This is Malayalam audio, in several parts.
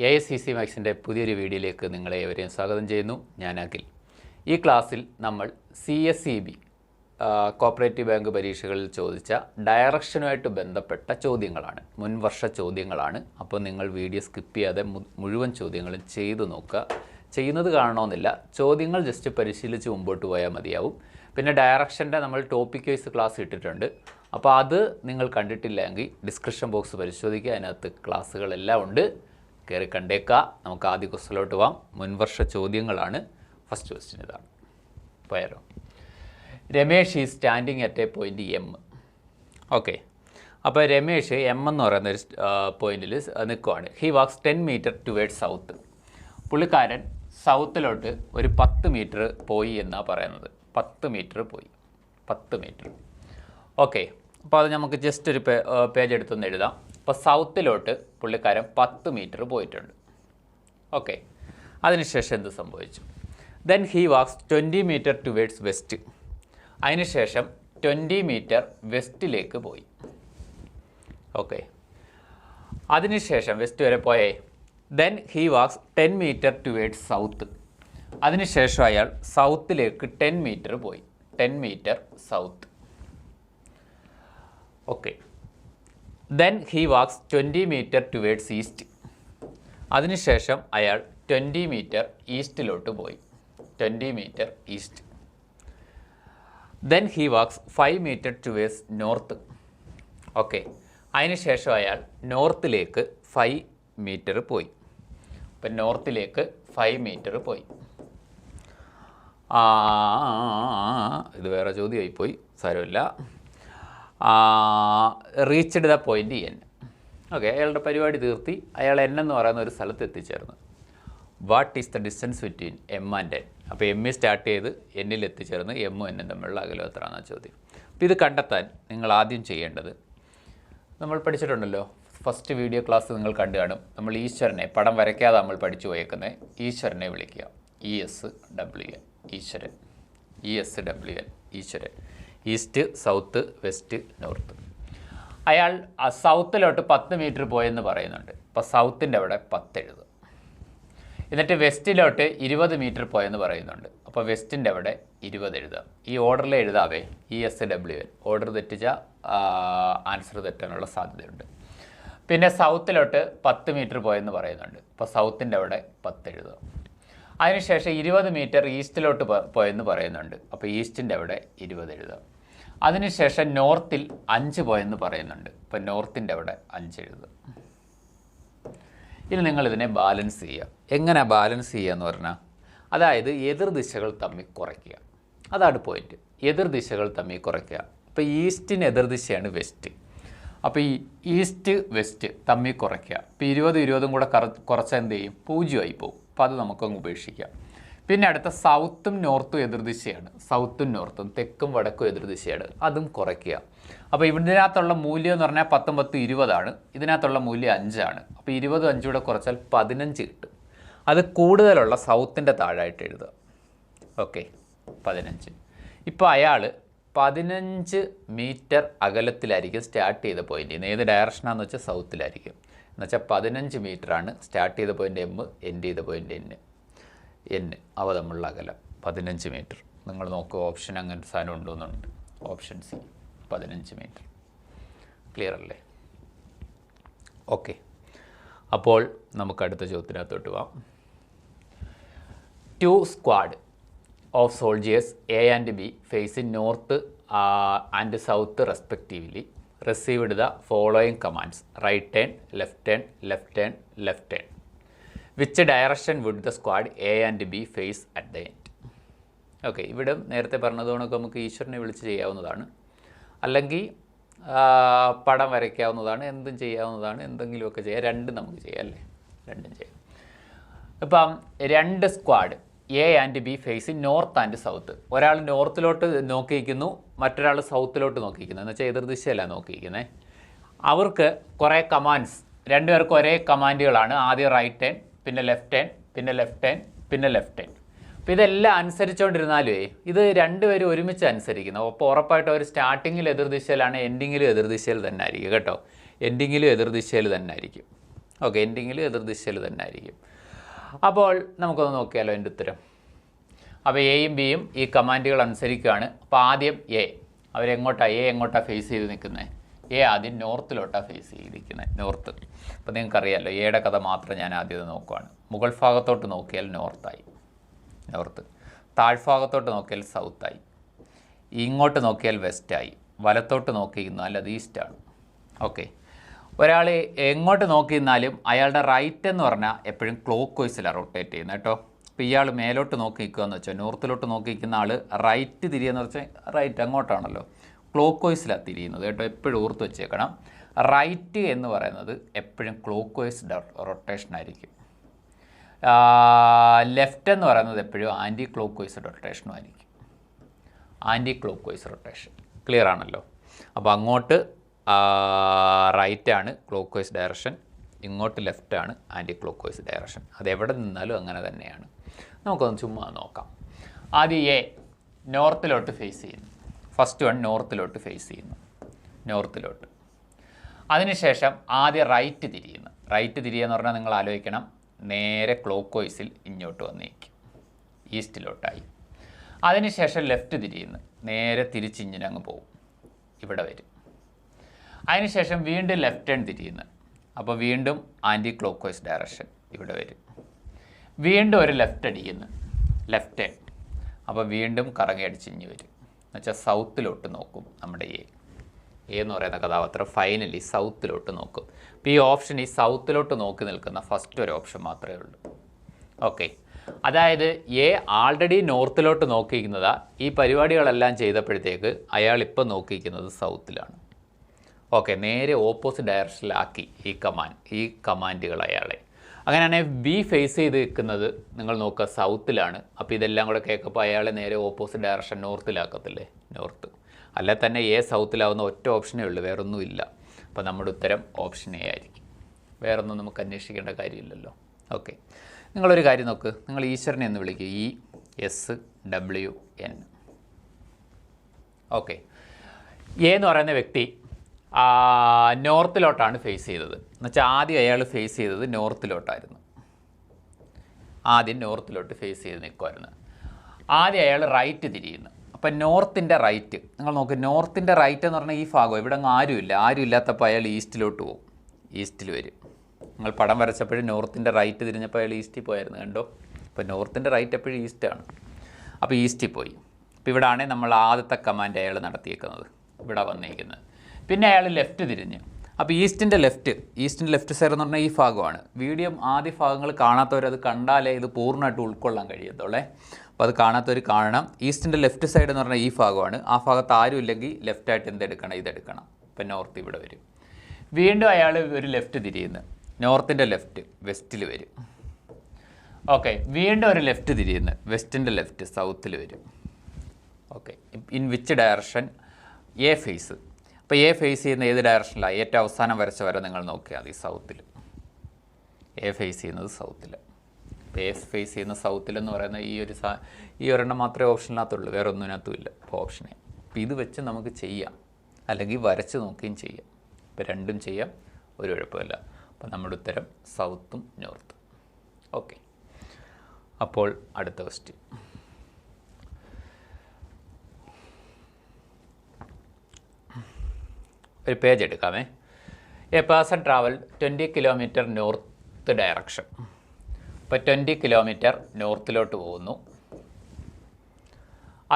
AICC മാത്സിൻ്റെ പുതിയൊരു വീഡിയോയിലേക്ക് നിങ്ങളെ ഏവരെയും സ്വാഗതം ചെയ്യുന്നു. ഞാൻ അഖിൽ. ഈ ക്ലാസ്സിൽ നമ്മൾ CSEB കോപ്പറേറ്റീവ് ബാങ്ക് പരീക്ഷകളിൽ ചോദിച്ച ഡയറക്ഷനുമായിട്ട് ബന്ധപ്പെട്ട ചോദ്യങ്ങളാണ്, മുൻവർഷ ചോദ്യങ്ങളാണ്. അപ്പോൾ നിങ്ങൾ വീഡിയോ സ്കിപ്പ് ചെയ്യാതെ മുഴുവൻ ചോദ്യങ്ങളും ചെയ്തു നോക്കുക. ചെയ്യുന്നത് കാണണമെന്നില്ല, ചോദ്യങ്ങൾ ജസ്റ്റ് പരിശീലിച്ച് മുമ്പോട്ട് പോയാൽ മതിയാവും. പിന്നെ ഡയറക്ഷൻ്റെ നമ്മൾ ടോപ്പിക് വൈസ് ക്ലാസ് ഇട്ടിട്ടുണ്ട്. അപ്പോൾ അത് നിങ്ങൾ കണ്ടിട്ടില്ലെങ്കിൽ ഡിസ്ക്രിപ്ഷൻ ബോക്സ് പരിശോധിക്കുക, അതിനകത്ത് ക്ലാസ്സുകളെല്ലാം ഉണ്ട്, കയറി കണ്ടേക്കുക. നമുക്ക് ആദ്യ ക്വസ്റ്റിലോട്ട് പോവാം. മുൻവർഷ ചോദ്യങ്ങളാണ്. ഫസ്റ്റ് ക്വസ്റ്റ്യൻ ഇതാണ്, പോയാലോ. Ramesh is standing at a point M. Okay, അപ്പോൾ രമേഷ് M എന്ന് പറയുന്ന ഒരു പോയിന്റിൽ നിൽക്കുവാണ്. He walks 10 metre towards south. പുള്ളിക്കാരൻ സൗത്തിലോട്ട് ഒരു 10 മീറ്റർ പോയി എന്നാണ് പറയുന്നത്. 10 മീറ്റർ പോയി, 10 മീറ്റർ. ഓക്കെ, അപ്പോൾ അത് നമുക്ക് ജസ്റ്റ് ഒരു പേജ് എടുത്തൊന്ന് എഴുതാം. അപ്പോൾ സൗത്തിലോട്ട് പുള്ളിക്കാരൻ 10 മീറ്റർ പോയിട്ടുണ്ട്. ഓക്കെ, അതിനുശേഷം എന്ത് സംഭവിച്ചു? Then he walks 20 metre towards west. അതിനുശേഷം 20 മീറ്റർ വെസ്റ്റിലേക്ക് പോയി. ഓക്കെ, അതിനുശേഷം വെസ്റ്റ് വരെ പോയേ. Then he walks 10 metre towards south. അതിനുശേഷം അയാൾ സൗത്തിലേക്ക് 10 മീറ്റർ പോയി. 10 metre south. Okay, then he walks 20 metre towards east. അതിനുശേഷം അയാൾ 20 മീറ്റർ ഈസ്റ്റിലോട്ട് പോയി. 20 metre east. Then he walks 5 metre towards north. Okay, അതിനുശേഷം അയാൾ നോർത്തിലേക്ക് 5 മീറ്റർ പോയി. അപ്പം നോർത്തിലേക്ക് 5 മീറ്റർ പോയി. ഇത് വേറെ ചോദ്യമായി പോയി, സാരമില്ല. Reached the point N. Okay, അയാളുടെ പരിപാടി തീർത്തി. അയാൾ N എന്ന് പറയുന്ന ഒരു സ്ഥലത്ത് എത്തിച്ചേർന്നു. What is the distance between M and N? അപ്പോൾ M സ്റ്റാർട്ട് ചെയ്ത് Nൽ എത്തിച്ചേർന്ന് M ഉം N തമ്മിലുള്ള അകലം എത്രയാണെന്നാണ് ചോദ്യം. അപ്പോൾ ഇത് കണ്ടെത്താൻ നിങ്ങൾ ആദ്യം ചെയ്യേണ്ടത്, നമ്മൾ പഠിച്ചിട്ടുണ്ടല്ലോ, ഫസ്റ്റ് വീഡിയോ ക്ലാസ് നിങ്ങൾ കണ്ടു കാണും. നമ്മൾ ഈശ്വരനെ, പടം വരയ്ക്കാതെ നമ്മൾ പഠിച്ചു പോയേക്കുന്നത്, ഈശ്വരനെ വിളിക്കുക. ESWN, ഈശ്വരൻ. ESWN, ഈശ്വരൻ. East, south, west, north. അയാൾ സൗത്തിലോട്ട് 10 മീറ്റർ പോയെന്ന് പറയുന്നുണ്ട്. അപ്പോൾ സൗത്തിൻ്റെ അവിടെ 10 എഴുതുക. എന്നിട്ട് വെസ്റ്റിലോട്ട് 20 മീറ്റർ പോയെന്ന് പറയുന്നുണ്ട്. അപ്പോൾ വെസ്റ്റിൻ്റെ അവിടെ 20 എഴുതുക. ഈ ഓർഡറിൽ എഴുതാവേ, ESWN. ഓർഡർ തെറ്റിച്ചാൽ ആൻസർ തെറ്റാനുള്ള സാധ്യതയുണ്ട്. പിന്നെ സൗത്തിലോട്ട് 10 മീറ്റർ പോയെന്ന് പറയുന്നുണ്ട്. അപ്പോൾ സൗത്തിൻ്റെ അവിടെ 10 എഴുതുക. അതിനുശേഷം 20 മീറ്റർ ഈസ്റ്റിലോട്ട് പോയെന്ന് പറയുന്നുണ്ട്. അപ്പോൾ ഈസ്റ്റിൻ്റെ അവിടെ 20 എഴുതുക. അതിനുശേഷം നോർത്തിൽ 5 പോയെന്ന് പറയുന്നുണ്ട്. അപ്പോൾ നോർത്തിൻ്റെ അവിടെ 5 എഴുതുക. ഇനി നിങ്ങളിതിനെ ബാലൻസ് ചെയ്യുക. എങ്ങനെ ബാലൻസ് ചെയ്യുക എന്ന് പറഞ്ഞാൽ, അതായത് എതിർദിശകൾ തമ്മിൽ കുറയ്ക്കുക. അതാണ് പോയിൻറ്റ്. എതിർദിശകൾ തമ്മിൽ കുറയ്ക്കുക. അപ്പോൾ ഈസ്റ്റിന് എതിർദിശയാണ് വെസ്റ്റ്. അപ്പോൾ ഈ ഈസ്റ്റ് വെസ്റ്റ് തമ്മിൽ കുറയ്ക്കുക. ഇപ്പോൾ 20 കൂടെ കുറച്ചാൽ എന്ത് ചെയ്യും? 0 ആയി പോകും. അപ്പോൾ അത് നമുക്കങ്ങ് ഉപേക്ഷിക്കാം. പിന്നെ അടുത്ത സൗത്തും നോർത്തും എതിർദിശയാണ്. സൗത്തും നോർത്തും, തെക്കും വടക്കും എതിർദിശയാണ്. അതും കുറയ്ക്കുക. അപ്പോൾ ഇതിനകത്തുള്ള മൂല്യം എന്ന് പറഞ്ഞാൽ 10 10 20 ഇതിനകത്തുള്ള മൂല്യം 5 ആണ്. അപ്പോൾ 20 5 കൂടെ കുറച്ചാൽ 15 കിട്ടും. അത് കൂടുതലുള്ള സൗത്തിൻ്റെ താഴായിട്ട് എഴുതുക. ഓക്കെ, 15. ഇപ്പോൾ അയാൾ 15 മീറ്റർ അകലത്തിലായിരിക്കും സ്റ്റാർട്ട് ചെയ്ത പോയിൻ്റ്. ഏത് ഡയറക്ഷനാണെന്ന് വെച്ചാൽ സൗത്തിലായിരിക്കും. എന്നുവെച്ചാൽ 15 മീറ്ററാണ് സ്റ്റാർട്ട് ചെയ്ത പോയിൻ്റ് M, എൻഡ് ചെയ്ത പോയിൻ്റ് N. അവ തമ്മിലുള്ള അകലം 15 മീറ്റർ. നിങ്ങൾ നോക്കുക, ഓപ്ഷൻ അങ്ങനത്തെ സാധനം ഉണ്ടോയെന്നുണ്ട്. Option C, 15 metre. ക്ലിയർ അല്ലേ? ഓക്കെ, അപ്പോൾ നമുക്ക് അടുത്ത ചോദ്യത്തിനകത്തോട്ട് പോവാം. 2 squad of soldiers A and B facing north and south respectively received the following commands: right turn, left turn, left turn, left turn. Which direction would the squad A and B face at the end? Okay, ഇവിടെ നേരത്തെ പറഞ്ഞതുകൊണ്ടൊക്കെ നമുക്ക് ഈശ്വരനെ വിളിച്ച് ചെയ്യാവുന്നതാണ്, അല്ലെങ്കിൽ പടം വരയ്ക്കാവുന്നതാണ്, എന്തും ചെയ്യാവുന്നതാണ്, എന്തെങ്കിലുമൊക്കെ ചെയ്യാം. രണ്ടും നമുക്ക് ചെയ്യാം അല്ലേ? രണ്ടും ചെയ്യാം. ഇപ്പം 2 squad A and B facing north and south. ഒരാൾ നോർത്തിലോട്ട് നോക്കിയിരിക്കുന്നു, മറ്റൊരാൾ സൗത്തിലോട്ട് നോക്കിയിരിക്കുന്നു. എന്ന് വെച്ചാൽ എതിർദിശയല്ല നോക്കിയിരിക്കുന്നത്. അവർക്ക് കുറേ കമാൻഡ്സ്, രണ്ടുപേർക്കും ഒരേ കമാൻഡുകളാണ്. ആദ്യം റൈറ്റ് ടേൺ, പിന്നെ ലെഫ്റ്റ് ടേൺ, പിന്നെ ലെഫ്റ്റ് ടേൺ, പിന്നെ ലെഫ്റ്റ് ടേൺ. അപ്പോൾ ഇതെല്ലാം അനുസരിച്ചുകൊണ്ടിരുന്നാലേ ഇത് രണ്ടുപേരും ഒരുമിച്ച് അനുസരിക്കുന്നു. അപ്പോൾ ഉറപ്പായിട്ടും അവർ സ്റ്റാർട്ടിങ്ങിൽ എതിർദിശയിലാണ്, എൻഡിങ്ങിലും എതിർദിശയിൽ തന്നെ ആയിരിക്കും കേട്ടോ. എൻഡിങ്ങിലും എതിർദിശയിൽ തന്നെ ആയിരിക്കും. ഓക്കെ, എൻഡിങ്ങിൽ എതിർദിശയിൽ തന്നെ ആയിരിക്കും. അപ്പോൾ നമുക്കൊന്ന് നോക്കിയാലോ എൻ്റെ ഉത്തരം. അപ്പോൾ എയും ബിയും ഈ കമാൻഡുകൾ അനുസരിക്കുകയാണ്. അപ്പോൾ ആദ്യം എ എങ്ങോട്ടാണ് ഫേസ് ചെയ്ത് നിൽക്കുന്നത്? എ ആദ്യം നോർത്തിലോട്ടാണ് ഫേസ് ചെയ്തിരിക്കുന്നത്, നോർത്ത്. അപ്പോൾ നിങ്ങൾക്കറിയാമല്ലോ എയുടെ കഥ മാത്രം ഞാൻ ആദ്യം നോക്കുവാണ്. മുകൾ ഭാഗത്തോട്ട് നോക്കിയാൽ നോർത്ത്, താഴ്ഭാഗത്തോട്ട് നോക്കിയാൽ സൗത്തായി, ഇങ്ങോട്ട് നോക്കിയാൽ വെസ്റ്റായി, വലത്തോട്ട് നോക്കിയിരുന്നാൽ അത് ഈസ്റ്റാണ്. ഓക്കെ, ഒരാൾ എങ്ങോട്ട് നോക്കിയിരുന്നാലും അയാളുടെ റൈറ്റ് എന്ന് പറഞ്ഞാൽ എപ്പോഴും ക്ലോക്ക് വൈസിലാണ് റൊട്ടേറ്റ് ചെയ്യുന്നത് കേട്ടോ. അപ്പോൾ ഇയാൾ മേലോട്ട് നോക്കി നിൽക്കുകയെന്ന് വെച്ചാൽ നോർത്തിലോട്ട് നോക്കി നിൽക്കുന്ന ആൾ റൈറ്റ് തിരിയെന്ന് വെച്ചാൽ റൈറ്റ് അങ്ങോട്ടാണല്ലോ, ക്ലോക്ക് വൈസിലാണ് തിരിയുന്നത് കേട്ടോ. എപ്പോഴും ഓർത്ത് വെച്ചേക്കണം, റൈറ്റ് എന്ന് പറയുന്നത് എപ്പോഴും ക്ലോക്ക് വൈസ് റൊട്ടേഷൻ ആയിരിക്കും. ലെഫ്റ്റ് എന്ന് പറയുന്നത് എപ്പോഴും ആൻറ്റി ക്ലോക്ക് വൈസ് റൊട്ടേഷനും ആയിരിക്കും. Anti clock vice rotation clear ആണല്ലോ. അപ്പോൾ അങ്ങോട്ട് റൈറ്റാണ് ക്ലോക്ക് വൈസ് ഡയറക്ഷൻ, ഇങ്ങോട്ട് ലെഫ്റ്റാണ് ആൻറ്റി ക്ലോക്ക് വൈസ് ഡയറക്ഷൻ. അതെവിടെ നിന്നാലും അങ്ങനെ തന്നെയാണ്. നമുക്കൊന്ന് ചുമ്മാ നോക്കാം. ആദ്യം എ നോർത്തിലോട്ട് ഫേസ് ചെയ്യുന്നു. ഫസ്റ്റ് വൺ നോർത്തിലോട്ട് ഫേസ് ചെയ്യുന്നു, നോർത്തിലോട്ട്. അതിനുശേഷം ആദ്യം റൈറ്റ് തിരിയുന്നു. റൈറ്റ് തിരിയെന്ന് പറഞ്ഞാൽ നിങ്ങൾ ആലോചിക്കണം, നേരെ ക്ലോക്ക് വൈസിൽ ഇങ്ങോട്ട് വന്നേക്കും, ഈസ്റ്റിലോട്ടായി. അതിനുശേഷം ലെഫ്റ്റ് തിരിയുന്നു, നേരെ തിരിച്ചിങ്ങനങ്ങ് പോകും, ഇവിടെ വരും. അതിനുശേഷം വീണ്ടും ലെഫ്റ്റ് ഹാൻഡ് തിരിയുന്നു, അപ്പോൾ വീണ്ടും ആൻറ്റി ക്ലോക്ക് വൈസ് ഡയറക്ഷൻ, ഇവിടെ വരും. വീണ്ടും ഒരു ലെഫ്റ്റ് അടിക്കുന്നു, ലെഫ്റ്റ് ഹാൻഡ്, അപ്പോൾ വീണ്ടും കറങ്ങി അടിച്ചിഞ്ഞ് വരും. എന്നുവെച്ചാൽ സൗത്തിലോട്ട് നോക്കും നമ്മുടെ എ എന്ന് പറയുന്ന കഥാപാത്രം ഫൈനലി സൗത്തിലോട്ട് നോക്കും. അപ്പോൾ ഈ ഓപ്ഷൻ ഈ സൗത്തിലോട്ട് നോക്കി നിൽക്കുന്ന ഫസ്റ്റ് ഒരു ഓപ്ഷൻ മാത്രമേ ഉള്ളൂ. ഓക്കെ, അതായത് എ ആൾറെഡി നോർത്തിലോട്ട് നോക്കിയിരിക്കുന്നതാ. ഈ പരിപാടികളെല്ലാം ചെയ്തപ്പോഴത്തേക്ക് അയാൾ ഇപ്പം നോക്കിയിരിക്കുന്നത് സൗത്തിലാണ്. ഓക്കെ, നേരെ ഓപ്പോസിറ്റ് ഡയറക്ഷനിലാക്കി ഈ കമാൻഡുകൾ അയാളെ. അങ്ങനെയാണെങ്കിൽ ബി ഫേസ് ചെയ്ത് നിൽക്കുന്നത് നിങ്ങൾ നോക്കുക സൗത്തിലാണ്. അപ്പോൾ ഇതെല്ലാം കൂടെ കേൾക്കുമ്പോൾ അയാളെ നേരെ ഓപ്പോസിറ്റ് ഡയറക്ഷൻ നോർത്തിലാക്കത്തില്ലേ, നോർത്ത്. അല്ലെ തന്നെ എ സൗത്തിലാവുന്ന ഒറ്റ ഓപ്ഷനേ ഉള്ളൂ, വേറൊന്നും ഇല്ല. അപ്പോൾ നമ്മുടെ ഉത്തരം ഓപ്ഷൻ എ ആയിരിക്കും. വേറൊന്നും നമുക്ക് അന്വേഷിക്കേണ്ട കാര്യമില്ലല്ലോ. ഓക്കെ, നിങ്ങളൊരു കാര്യം നോക്ക്, നിങ്ങൾ ഈശ്വരനെ എന്ന് വിളിക്കുക, ESWN. ഓക്കെ, എ എന്ന് പറയുന്ന വ്യക്തി നോർത്തിലോട്ടാണ് ഫേസ് ചെയ്തത്. എന്നുവെച്ചാൽ ആദ്യം അയാൾ ഫേസ് ചെയ്തത് നോർത്തിലോട്ടായിരുന്നു. ആദ്യം നോർത്തിലോട്ട് ഫേസ് ചെയ്ത് നിൽക്കുമായിരുന്നു. ആദ്യം അയാൾ റൈറ്റ് തിരിയുന്നു. അപ്പം നോർത്തിൻ്റെ റൈറ്റ് നിങ്ങൾ നോക്ക്, നോർത്തിൻ്റെ റൈറ്റ് എന്ന് പറഞ്ഞാൽ ഈ ഭാഗം ഇവിടെ അങ്ങ് ആരും ഇല്ലാത്തപ്പോൾ അയാൾ ഈസ്റ്റിലോട്ട് പോകും, ഈസ്റ്റിൽ വരും. നിങ്ങൾ പടം വരച്ചപ്പോഴും നോർത്തിൻ്റെ റൈറ്റ് തിരിഞ്ഞപ്പോൾ അയാൾ ഈസ്റ്റിൽ പോയായിരുന്നു, കണ്ടോ. അപ്പോൾ നോർത്തിൻ്റെ റൈറ്റ് എപ്പോഴും ഈസ്റ്റാണ്. അപ്പോൾ ഈസ്റ്റിൽ പോയി. അപ്പോൾ ഇവിടെയാണ് നമ്മൾ ആദ്യത്തെ കമാൻഡ് അയാൾ നടത്തിയേക്കുന്നത്, ഇവിടെ വന്നിരിക്കുന്നത്. പിന്നെ അയാൾ ലെഫ്റ്റ് തിരിഞ്ഞ്. അപ്പോൾ ഈസ്റ്റിൻ്റെ ലെഫ്റ്റ് സൈഡ് എന്ന് പറഞ്ഞാൽ ഈ ഭാഗമാണ്. വീഡിയോ ആദ്യ ഭാഗങ്ങൾ കാണാത്തവരത് കണ്ടാലേ ഇത് പൂർണ്ണമായിട്ട് ഉൾക്കൊള്ളാൻ കഴിയത്തുള്ളേ. അപ്പോൾ അത് കാണാത്തവർ കാണണം. ഈസ്റ്റിൻ്റെ ലെഫ്റ്റ് സൈഡ് എന്ന് പറഞ്ഞാൽ ഈ ഭാഗമാണ്. ആ ഭാഗത്ത് ആരും ഇല്ലെങ്കിൽ ലെഫ്റ്റായിട്ട് ഇതെടുക്കണം. ഇപ്പം നോർത്ത് ഇവിടെ വരും. വീണ്ടും അയാൾ ഒരു ലെഫ്റ്റ് തിരിയുന്നു, നോർത്തിൻ്റെ ലെഫ്റ്റ് വെസ്റ്റിൽ വരും. ഓക്കെ, വീണ്ടും ഒരു ലെഫ്റ്റ് തിരിയുന്നു, വെസ്റ്റിൻ്റെ ലെഫ്റ്റ് സൗത്തിൽ വരും. Okay, in which direction? A face. അപ്പോൾ എ ഫേസ് ചെയ്യുന്ന ഏത് ഡയറക്ഷനിലാണ്? ഏറ്റവും അവസാനം വരച്ച വരെ നിങ്ങൾ നോക്കിയാൽ മതി, സൗത്തിൽ. എ ഫേസ് ചെയ്യുന്നത് സൗത്തിൽ. അപ്പോൾ എ ഫേസ് ചെയ്യുന്ന സൗത്തിലെന്ന് പറയുന്ന ഈ ഒരെണ്ണം മാത്രമേ ഓപ്ഷനിനകത്തുള്ളൂ, വേറെ ഒന്നിനകത്തുമില്ല. അപ്പോൾ ഓപ്ഷനെ അപ്പോൾ ഇത് വെച്ച് നമുക്ക് ചെയ്യാം, അല്ലെങ്കിൽ വരച്ച് നോക്കുകയും ചെയ്യാം. ഇപ്പോൾ രണ്ടും ചെയ്യാം, ഒരു കുഴപ്പമില്ല. അപ്പോൾ നമ്മുടെ ഉത്തരം സൗത്തും നോർത്തും. ഓക്കെ, അപ്പോൾ അടുത്ത ക്വസ്റ്റ്യൻ. ഒരു പേജ് എടുക്കാമേ. A person travel 20 kilometre north direction. ഇപ്പോൾ 20 കിലോമീറ്റർ നോർത്തിലോട്ട് പോകുന്നു.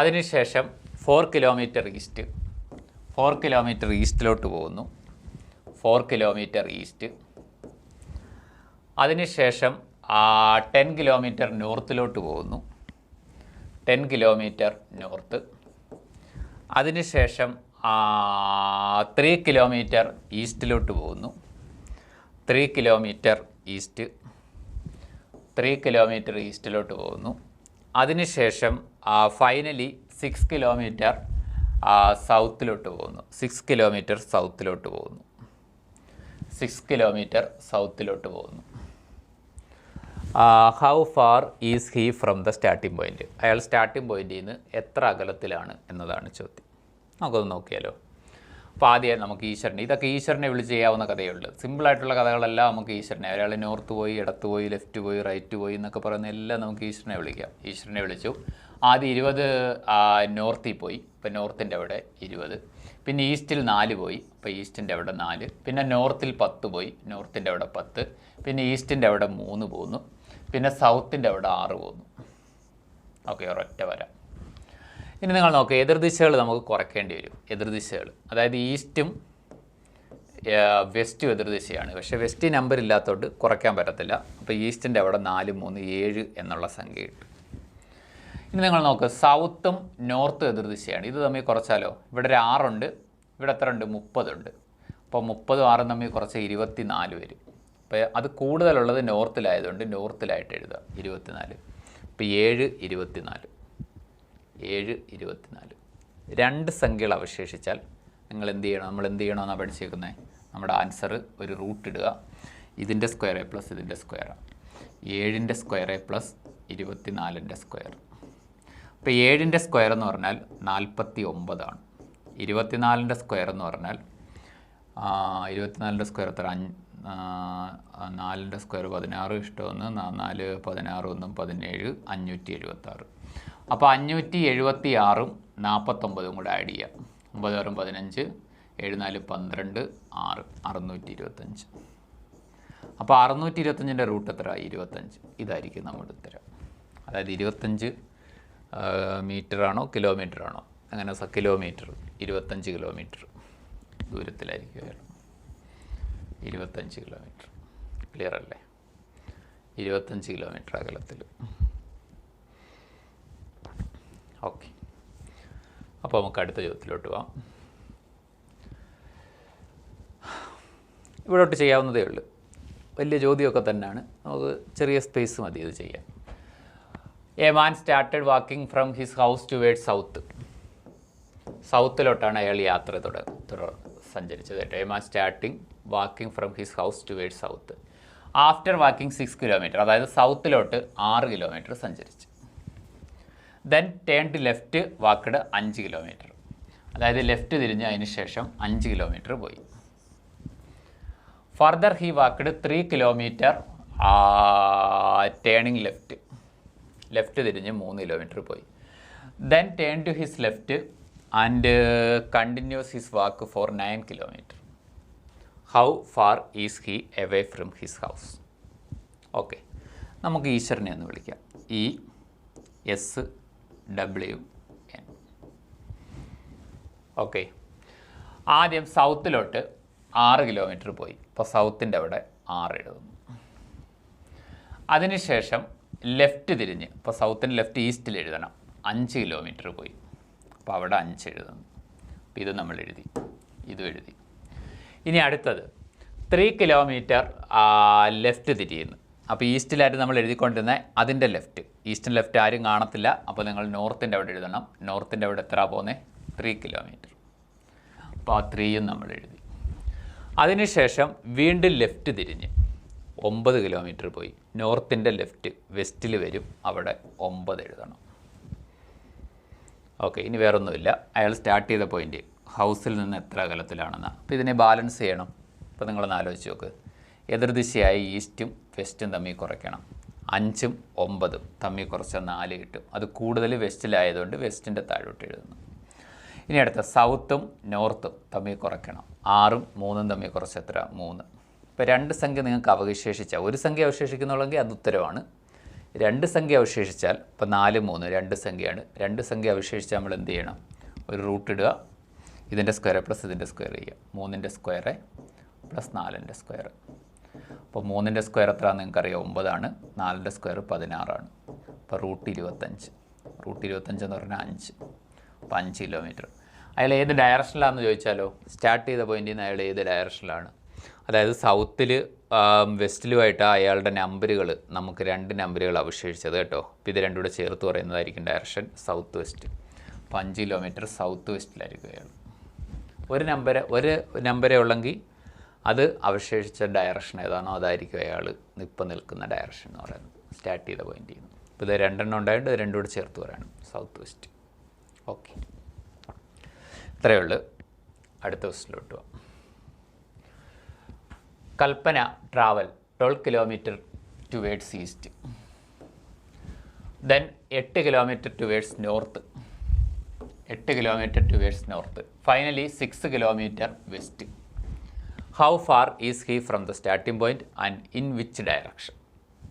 അതിനുശേഷം 4 കിലോമീറ്റർ ഈസ്റ്റ്, 4 കിലോമീറ്റർ ഈസ്റ്റിലോട്ട് പോകുന്നു, 4 കിലോമീറ്റർ ഈസ്റ്റ്. അതിനുശേഷം 10 കിലോമീറ്റർ നോർത്തിലോട്ട് പോകുന്നു, 10 കിലോമീറ്റർ നോർത്ത്. അതിനുശേഷം 3 കിലോമീറ്റർ ഈസ്റ്റിലോട്ട് പോകുന്നു, 3 കിലോമീറ്റർ ഈസ്റ്റ്, 3 കിലോമീറ്റർ ഈസ്റ്റിലോട്ട് പോകുന്നു. അതിനുശേഷം ഫൈനലി 6 കിലോമീറ്റർ സൗത്തിലോട്ട് പോകുന്നു, 6 കിലോമീറ്റർ സൗത്തിലോട്ട് പോകുന്നു, 6 കിലോമീറ്റർ സൗത്തിലോട്ട് പോകുന്നു. How far is he from the starting point? അയാൾ സ്റ്റാർട്ടിംഗ് പോയിൻറ്റിൽ നിന്ന് എത്ര അകലത്തിലാണ് എന്നതാണ് ചോദ്യം. നമുക്കൊന്ന് നോക്കിയാലോ. അപ്പോൾ ആദ്യം നമുക്ക് ഈശ്വരനെ, ഇതൊക്കെ ഈശ്വരനെ വിളിച്ച് ചെയ്യാവുന്ന കഥയേ ഉള്ളൂ. സിമ്പിളായിട്ടുള്ള കഥകളെല്ലാം നമുക്ക് ഈശ്വരനെ, ഒരാൾ നോർത്ത് പോയി, ഇടത്ത് പോയി, ലെഫ്റ്റ് പോയി, റൈറ്റ് പോയി എന്നൊക്കെ പറയുന്ന എല്ലാം നമുക്ക് ഈശ്വരനെ വിളിക്കാം. ഈശ്വരനെ വിളിച്ചു. ആദ്യം 20 നോർത്തിൽ പോയി, ഇപ്പോൾ നോർത്തിൻ്റെ അവിടെ 20. പിന്നെ ഈസ്റ്റിൽ 4 പോയി, അപ്പോൾ ഈസ്റ്റിൻ്റെ അവിടെ 4. പിന്നെ നോർത്തിൽ 10 പോയി, നോർത്തിൻ്റെ അവിടെ 10. പിന്നെ ഈസ്റ്റിൻ്റെ അവിടെ 3 പോന്നു. പിന്നെ സൗത്തിൻ്റെ അവിടെ 6 പോന്നു. ഓക്കെ, ഒരൊറ്റ വരാം. ഇനി നിങ്ങൾ നോക്കുക, എതിർദിശകൾ നമുക്ക് കുറയ്ക്കേണ്ടി വരും. എതിർദിശകൾ, അതായത് ഈസ്റ്റും വെസ്റ്റും എതിർദിശയാണ്. പക്ഷേ വെസ്റ്റ് നമ്പർ ഇല്ലാത്തതുകൊണ്ട് കുറയ്ക്കാൻ പറ്റത്തില്ല. അപ്പോൾ ഈസ്റ്റിൻ്റെ അവിടെ 4, 3, 7 എന്നുള്ള സംഖ്യ കിട്ടും. ഇനി നിങ്ങൾ നോക്കുക, സൗത്തും നോർത്തും എതിർദിശയാണ്. ഇത് തമ്മിൽ കുറച്ചാലോ? ഇവിടെ ഒരു 6 ഉണ്ട്, ഇവിടെ എത്ര ഉണ്ട്? 30 ഉണ്ട്. അപ്പോൾ 30ഉം 6ഉം തമ്മിൽ കുറച്ച് 24 വരും. അപ്പോൾ അത് കൂടുതലുള്ളത് നോർത്തിലായതുകൊണ്ട് നോർത്തിലായിട്ട് എഴുതുക 24. ഇപ്പോൾ 7, 24. 7, 24. 2 സംഖ്യകൾ അവശേഷിച്ചാൽ നിങ്ങൾ എന്ത് ചെയ്യണം? നമ്മൾ എന്ത് ചെയ്യണമെന്നാണ് പഠിച്ചേക്കുന്നത്? നമ്മുടെ ആൻസർ ഒരു റൂട്ട് ഇടുക. ഇതിൻ്റെ സ്ക്വയർ എ പ്ലസ് ഇതിൻ്റെ സ്ക്വയറാണ്. 7ൻ്റെ സ്ക്വയർ എ പ്ലസ് 24ൻ്റെ സ്ക്വയർ. അപ്പോൾ 7ൻ്റെ സ്ക്വയർ എന്ന് പറഞ്ഞാൽ 49 ആണ്. 24ൻ്റെ സ്ക്വയർ എന്ന് പറഞ്ഞാൽ 24ൻ്റെ സ്ക്വയർ എത്ര? 4ൻ്റെ സ്ക്വയർ 16, ഇഷ്ടമൊന്ന് 4, 16, 1, 17, 576. അപ്പോൾ 576ഉം 49ഉം കൂടെ ആഡ് ചെയ്യുക. 9 6 15, 7 4 12, 6 625. അപ്പോൾ 625ൻ്റെ റൂട്ട് എത്ര? 25. ഇതായിരിക്കും നമ്മുടെ ഉത്തരം. അതായത് 25 മീറ്ററാണോ കിലോമീറ്റർ ആണോ? അങ്ങനെ കിലോമീറ്റർ, 25 കിലോമീറ്റർ ദൂരത്തിലായിരിക്കും വരണം. 25 കിലോമീറ്റർ. ക്ലിയർ അല്ലേ? 25 കിലോമീറ്റർ അകലത്തിൽ. ഓക്കെ, അപ്പോൾ നമുക്ക് അടുത്ത ചോദ്യത്തിലോട്ട് പോവാം. ഇവിടോട്ട് ചെയ്യാവുന്നതേ ഉള്ളൂ. വലിയ ചോദ്യമൊക്കെ തന്നെയാണ്, നമുക്ക് ചെറിയ സ്പേസ് മതി ഇത് ചെയ്യാൻ. A man started walking from his house towards south. സൗത്തിലോട്ടാണ് അയാൾ യാത്ര സഞ്ചരിച്ചത് കേട്ടോ. A man starting walking from his house towards south. After walking 6 kilometre, അതായത് സൗത്തിലോട്ട് 6 കിലോമീറ്റർ സഞ്ചരിച്ചു. Then turned left, walked 5 kilometre, അതായത് ലെഫ്റ്റ് തിരിഞ്ഞ് അതിന് ശേഷം 5 കിലോമീറ്റർ പോയി. Further he walked 3 kilometre turning left, left തിരിഞ്ഞ് 3 കിലോമീറ്റർ പോയി. Then turn to his left and continues his walk four 9 kilometre. How far is he away from his house? Okay, നമുക്ക് ഈശ്വരനെ ഒന്ന് വിളിക്കാം. ESWN. ഓക്കെ, ആദ്യം സൗത്തിലോട്ട് 6 കിലോമീറ്റർ പോയി. അപ്പോൾ സൗത്തിൻ്റെ അവിടെ 6 എഴുതുന്നു. അതിനുശേഷം ലെഫ്റ്റ് തിരിഞ്ഞ്, ഇപ്പോൾ സൗത്തിൻ്റെ ലെഫ്റ്റ് ഈസ്റ്റിൽ എഴുതണം, 5 കിലോമീറ്റർ പോയി. അപ്പോൾ അവിടെ 5 എഴുതുന്നു. അപ്പോൾ ഇത് നമ്മൾ എഴുതി, ഇതും എഴുതി. ഇനി അടുത്തത് 3 കിലോമീറ്റർ ലെഫ്റ്റ് തിരിയുന്നു. അപ്പോൾ ഈസ്റ്റിലായിട്ട് നമ്മൾ എഴുതിക്കൊണ്ടിരുന്നത് അതിൻ്റെ ലെഫ്റ്റ്, ഈസ്റ്റും ലെഫ്റ്റ് ആരും കാണത്തില്ല. അപ്പോൾ നിങ്ങൾ നോർത്തിൻ്റെ അവിടെ എഴുതണം. നോർത്തിൻ്റെ അവിടെ എത്ര പോകുന്നത്? 3 കിലോമീറ്റർ. അപ്പോൾ ആ 3യും നമ്മൾ എഴുതി. അതിനുശേഷം വീണ്ടും ലെഫ്റ്റ് തിരിഞ്ഞ് 9 കിലോമീറ്റർ പോയി. നോർത്തിൻ്റെ ലെഫ്റ്റ് വെസ്റ്റിൽ വരും, അവിടെ 9 എഴുതണം. ഓക്കെ, ഇനി വേറൊന്നുമില്ല. അയാൾ സ്റ്റാർട്ട് ചെയ്ത പോയിൻ്റ് ഹൗസിൽ നിന്ന് എത്ര അകലത്തിലാണെന്നാണ്. അപ്പോൾ ഇതിനെ ബാലൻസ് ചെയ്യണം. അപ്പോൾ നിങ്ങളൊന്ന് ആലോചിച്ച് നോക്ക്. എതിർദിശയായ ഈസ്റ്റും വെസ്റ്റും തമ്മിൽ കുറയ്ക്കണം. 5ഉം 9ഉം തമ്മിൽ കുറച്ചാൽ 4 കിട്ടും. അത് കൂടുതൽ വെസ്റ്റിലായതുകൊണ്ട് വെസ്റ്റിൻ്റെ താഴോട്ട് എഴുതുന്നു. ഇനി അടുത്ത സൗത്തും നോർത്തും തമ്മിൽ കുറയ്ക്കണം. 6ഉം 3ഉം തമ്മിൽ കുറച്ച് എത്ര? 3. ഇപ്പോൾ 2 സംഖ്യ നിങ്ങൾക്ക് അവശേഷിച്ചാൽ, ഒരു സംഖ്യ അവശേഷിക്കുന്നുള്ളെങ്കിൽ അത് ഉത്തരവാണ്. 2 സംഖ്യ അവശേഷിച്ചാൽ, ഇപ്പോൾ 4 3 2 സംഖ്യയാണ്. 2 സംഖ്യ അവശേഷിച്ചാൽ നമ്മൾ എന്ത് ചെയ്യണം? ഒരു റൂട്ട് ഇടുക. ഇതിൻ്റെ സ്ക്വയർ പ്ലസ് ഇതിൻ്റെ സ്ക്വയർ ചെയ്യുക. 3ൻ്റെ സ്ക്വയർ പ്ലസ് 4ൻ്റെ സ്ക്വയർ. അപ്പോൾ 3ൻ്റെ സ്ക്വയർ എത്രയാണെന്ന് നിങ്ങൾക്കറിയാം? 9 ആണ്. 4ൻ്റെ സ്ക്വയർ 16 ആണ്. അപ്പോൾ റൂട്ട് 25. റൂട്ട് 25 എന്ന് പറഞ്ഞാൽ 5. അപ്പോൾ 5 കിലോമീറ്റർ. അയാൾ ഏത് ഡയറക്ഷനിലാണെന്ന് ചോദിച്ചാലോ, സ്റ്റാർട്ട് ചെയ്ത പോയിന്റിൽ നിന്ന് അയാൾ ഏത് ഡയറക്ഷനിലാണ്? അതായത് സൗത്തിൽ വെസ്റ്റിലുമായിട്ട് അയാളുടെ നമ്പറുകൾ, നമുക്ക് 2 നമ്പറുകൾ അവശേഷിച്ചത് കേട്ടോ. അപ്പോൾ ഇത് രണ്ടും കൂടെ ചേർത്ത് പറയുന്നതായിരിക്കും ഡയറക്ഷൻ സൗത്ത് വെസ്റ്റ്. അപ്പോൾ 5 കിലോമീറ്റർ സൗത്ത് വെസ്റ്റിലായിരിക്കും അയാൾ. ഒരു നമ്പരേ ഉള്ളെങ്കിൽ അത് അവശേഷിച്ച ഡയറക്ഷൻ ഏതാണോ അതായിരിക്കും അയാൾ ഇപ്പോൾ നിൽക്കുന്ന ഡയറക്ഷൻ എന്ന് പറയുന്നത്, സ്റ്റാർട്ട് ചെയ്ത പോയിന്റിൽ നിന്ന്. ഇപ്പോൾ ഇത് 2 ഉണ്ടായിട്ട് രണ്ടും കൂടെ ചേർത്ത് പറയണം, സൗത്ത് വെസ്റ്റ്. ഓക്കെ, ഇത്രയേ ഉള്ളൂ. അടുത്ത ക്വസ്റ്റിലോട്ട് പോവാം. Kalpana travel 12 kilometre towards east, then 8 kilometre towards north, 8 kilometre towards north, finally 6 kilometre west. How far is he from the starting point and in which direction?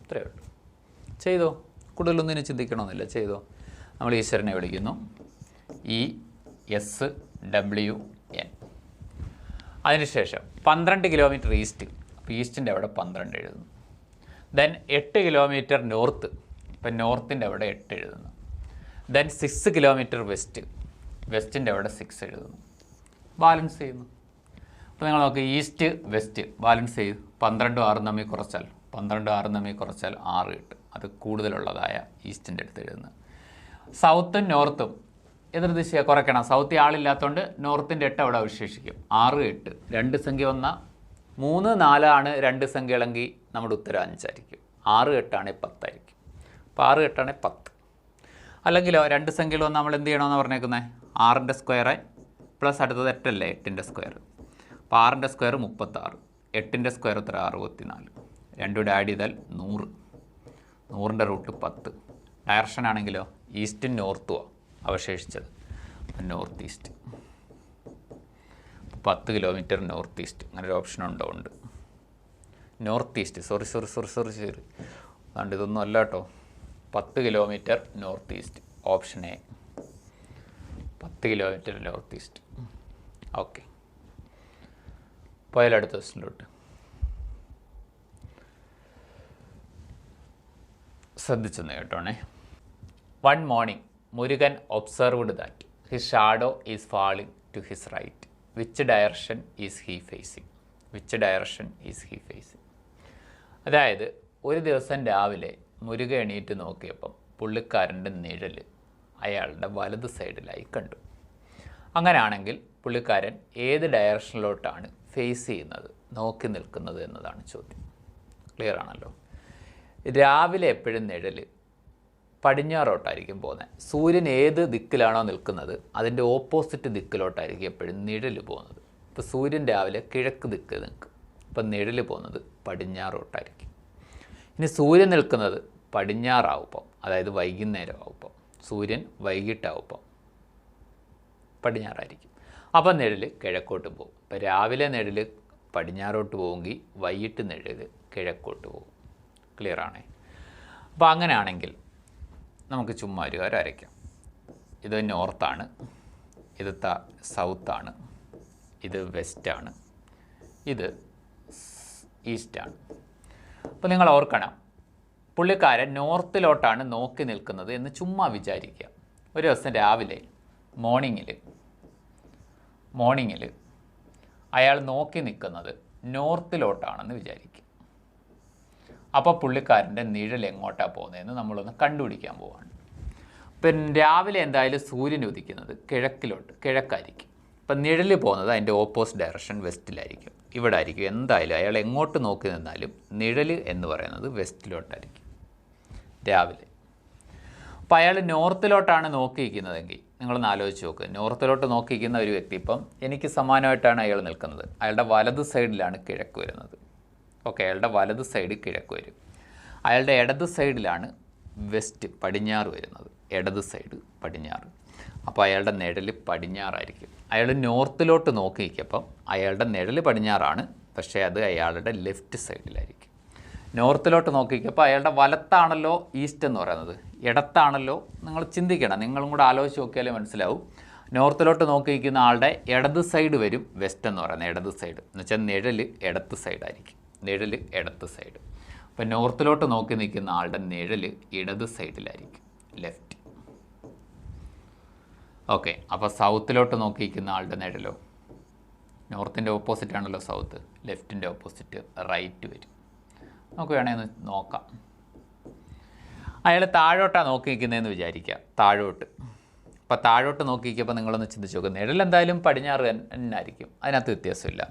ഇത്രയേ ഉള്ളൂ. ചെയ്തോ, കൂടുതലൊന്നും ഇനി ചിന്തിക്കണമെന്നില്ല, ചെയ്തോ. നമ്മൾ ഈശ്വരനെ വിളിക്കുന്നു ESWN. അതിനുശേഷം 12 കിലോമീറ്റർ ഈസ്റ്റ്, അപ്പോൾ ഈസ്റ്റിൻ്റെ അവിടെ 12 എഴുതുന്നു. ദെൻ 8 കിലോമീറ്റർ നോർത്ത്, ഇപ്പം നോർത്തിൻ്റെ അവിടെ 8 എഴുതുന്നു. ദെൻ 6 കിലോമീറ്റർ വെസ്റ്റ്, വെസ്റ്റിൻ്റെ അവിടെ 6 എഴുതുന്നു. ബാലൻസ് ചെയ്യുന്നു. അപ്പോൾ നിങ്ങൾ നോക്ക്, ഈസ്റ്റ് വെസ്റ്റ് ബാലൻസ് ചെയ്ത് 12ഉം 6ഉം തമ്മിൽ കുറച്ചാൽ 12ഉം 6ഉം തമ്മിൽ കുറച്ചാൽ 6 കിട്ടും. അത് കൂടുതലുള്ളതായ ഈസ്റ്റിൻ്റെ അടുത്ത് എഴുതുന്നത്. സൗത്തും നോർത്തും എതിർദിശയെ കുറയ്ക്കണം. സൗത്തിൽ ആളില്ലാത്തതുകൊണ്ട് നോർത്തിൻ്റെ 8 അവിടെ അവശേഷിക്കും. 6, 8 രണ്ട് സംഖ്യ വന്നാൽ 3, 4 ആണ് രണ്ട് സംഖ്യകളെങ്കിൽ നമ്മുടെ ഉത്തരം 5 ആയിരിക്കും. 6, 8 ആണെങ്കിൽ 10 ആയിരിക്കും. അപ്പോൾ 6, 8 ആണെങ്കിൽ 10. അല്ലെങ്കിലോ രണ്ട് സംഖ്യകൾ വന്ന് നമ്മൾ എന്ത് ചെയ്യണമെന്ന് പറഞ്ഞേക്കുന്നത്? 6ൻ്റെ സ്ക്വയർ പ്ലസ് അടുത്തത് 8 അല്ലേ, 8ൻ്റെ സ്ക്വയർ. അപ്പോൾ 6ൻ്റെ സ്ക്വയർ 36, 8ൻ്റെ സ്ക്വയർ ഉത്തര 64. രണ്ടും കൂടെ ആഡ് ചെയ്താൽ 100. 100ൻ്റെ റൂട്ട് 10. ഡയറക്ഷൻ ആണെങ്കിലോ ഈസ്റ്റും നോർത്തുമാണ് അവശേഷിച്ചത്. North east 10 kilometre north east. അങ്ങനെ ഒരു ഓപ്ഷൻ ഉണ്ടോ? ഉണ്ട്. North east, sorry. അതുകൊണ്ട് ഇതൊന്നും അല്ല കേട്ടോ. 10 kilometre north east, option A. 10 kilometre north east. Okay, പോയാൽ അടുത്ത ക്വസ്റ്റിലോട്ട്. ശ്രദ്ധിച്ചെന്ന് കേട്ടോണേ. One morning Murugan observed that his shadow is falling to his right. Which direction is he facing? Which direction is he facing? അതായത് ഒരു ദിവസം രാവിലെ മുരുക എണീറ്റ് നോക്കിയപ്പം പുള്ളിക്കാരൻ്റെ നിഴൽ അയാളുടെ വലത് സൈഡിലായി കണ്ടു. അങ്ങനെയാണെങ്കിൽ പുള്ളിക്കാരൻ ഏത് ഡയറക്ഷനിലോട്ടാണ് ഫേസ് ചെയ്യുന്നത്, നോക്കി നിൽക്കുന്നത് എന്നതാണ് ചോദ്യം. ക്ലിയർ ആണല്ലോ. രാവിലെ എപ്പോഴും നിഴൽ പടിഞ്ഞാറോട്ടായിരിക്കും പോകുന്നത്. സൂര്യൻ ഏത് ദിക്കിലാണോ നിൽക്കുന്നത് അതിൻ്റെ ഓപ്പോസിറ്റ് ദിക്കിലോട്ടായിരിക്കും എപ്പോഴും നിഴൽ പോകുന്നത്. ഇപ്പോൾ സൂര്യൻ രാവിലെ കിഴക്ക് ദിക്ക് നിൽക്കും, അപ്പോൾ നിഴൽ പോകുന്നത് പടിഞ്ഞാറോട്ടായിരിക്കും. ഇനി സൂര്യൻ നിൽക്കുന്നത് പടിഞ്ഞാറാവുമ്പം, അതായത് വൈകുന്നേരമാവുമ്പം, സൂര്യൻ വൈകിട്ടാവുമ്പം പടിഞ്ഞാറായിരിക്കും. അപ്പം നിഴൽ കിഴക്കോട്ട് പോകും. ഇപ്പോൾ രാവിലെ നിഴൽ പടിഞ്ഞാറോട്ട് പോവുമെങ്കിൽ വൈകിട്ട് നിഴൽ കിഴക്കോട്ട് പോകും. ക്ലിയർ ആണേ? അപ്പോൾ അങ്ങനെയാണെങ്കിൽ നമുക്ക് ചുമ്മാ ഒരു കാര്യം വരയ്ക്കാം. ഇത് നോർത്താണ്, ഇത് സൗത്താണ്, ഇത് വെസ്റ്റാണ്, ഇത് ഈസ്റ്റാണ്. അപ്പോൾ നിങ്ങൾ ഓർക്കണം, പുള്ളിക്കാരൻ നോർത്തിലോട്ടാണ് നോക്കി നിൽക്കുന്നത് എന്ന് ചുമ്മാ വിചാരിക്കുക. ഒരു ദിവസം രാവിലെ മോർണിംഗിൽ അയാൾ നോക്കി നിൽക്കുന്നത് നോർത്തിലോട്ടാണെന്ന് വിചാരിക്കുക. അപ്പോൾ പുള്ളിക്കാരൻ്റെ നിഴൽ എങ്ങോട്ടാണ് പോകുന്നതെന്ന് നമ്മളൊന്ന് കണ്ടുപിടിക്കാൻ പോവാണ്. പിന്നെ രാവിലെ എന്തായാലും സൂര്യൻ ഉദിക്കുന്നത് കിഴക്കായിരിക്കും. അപ്പം നിഴൽ പോകുന്നത് അതിൻ്റെ ഓപ്പോസിറ്റ് ഡയറക്ഷൻ വെസ്റ്റിലായിരിക്കും. ഇവിടെ ആയിരിക്കും എന്തായാലും. അയാൾ എങ്ങോട്ട് നോക്കി നിന്നാലും നിഴൽ എന്ന് പറയുന്നത് വെസ്റ്റിലോട്ടായിരിക്കും രാവിലെ. അപ്പോൾ അയാൾ നോർത്തിലോട്ടാണ് നോക്കിയിരിക്കുന്നതെങ്കിൽ നിങ്ങളൊന്ന് ആലോചിച്ച് നോക്ക്. നോർത്തിലോട്ട് നോക്കിയിരിക്കുന്ന ഒരു വ്യക്തി, ഇപ്പം എനിക്ക് സമാനമായിട്ടാണ് അയാൾ നിൽക്കുന്നത്. അയാളുടെ വലത് സൈഡിലാണ് കിഴക്ക് വരുന്നത്. ഓക്കെ, അയാളുടെ വലത് സൈഡ് കിഴക്ക് വരും. അയാളുടെ ഇടത് സൈഡിലാണ് വെസ്റ്റ് പടിഞ്ഞാറ് വരുന്നത്. ഇടത് സൈഡ് പടിഞ്ഞാറ്. അപ്പോൾ അയാളുടെ നിഴൽ പടിഞ്ഞാറായിരിക്കും. അയാൾ നോർത്തിലോട്ട് നോക്കി നിൽക്കപ്പം അയാളുടെ നിഴൽ പടിഞ്ഞാറാണ്, പക്ഷേ അത് അയാളുടെ ലെഫ്റ്റ് സൈഡിലായിരിക്കും. നോർത്തിലോട്ട് നോക്കി നിൽക്കപ്പോൾ അയാളുടെ വലത്താണല്ലോ ഈസ്റ്റ് എന്ന് പറയുന്നത്, ഇടത്താണല്ലോ. നിങ്ങൾ ചിന്തിക്കണം, നിങ്ങളും കൂടെ ആലോചിച്ച് നോക്കിയാലേ മനസ്സിലാവും. നോർത്തിലോട്ട് നോക്കി നിൽക്കുന്ന ആളുടെ ഇടത് സൈഡ് വരും വെസ്റ്റ് എന്ന് പറയുന്നത്, ഇടത് സൈഡ് എന്ന് വെച്ചാൽ നിഴൽ ഇടത്ത് സൈഡായിരിക്കും. നിഴൽ ഇടത്ത് സൈഡ്. അപ്പോൾ നോർത്തിലോട്ട് നോക്കി നിൽക്കുന്ന ആളുടെ നിഴൽ ഇടത് സൈഡിലായിരിക്കും, ലെഫ്റ്റ്. ഓക്കെ, അപ്പോൾ സൗത്തിലോട്ട് നോക്കിയിരിക്കുന്ന ആളുടെ നിഴലോ, നോർത്തിൻ്റെ ഓപ്പോസിറ്റ് ആണല്ലോ സൗത്ത്, ലെഫ്റ്റിൻ്റെ ഓപ്പോസിറ്റ് റൈറ്റ് വരും. നമുക്ക് വേണമെങ്കിൽ ഒന്ന് നോക്കാം. അയാൾ താഴോട്ടാണ് നോക്കി നിൽക്കുന്നതെന്ന് വിചാരിക്കുക, താഴോട്ട്. അപ്പോൾ താഴോട്ട് നോക്കിയിരിക്കുമ്പോൾ നിങ്ങളൊന്ന് ചിന്തിച്ച് നോക്കുക. നിഴൽ എന്തായാലും പടിഞ്ഞാറ് തന്നെയായിരിക്കും, അതിനകത്ത് വ്യത്യാസമില്ല.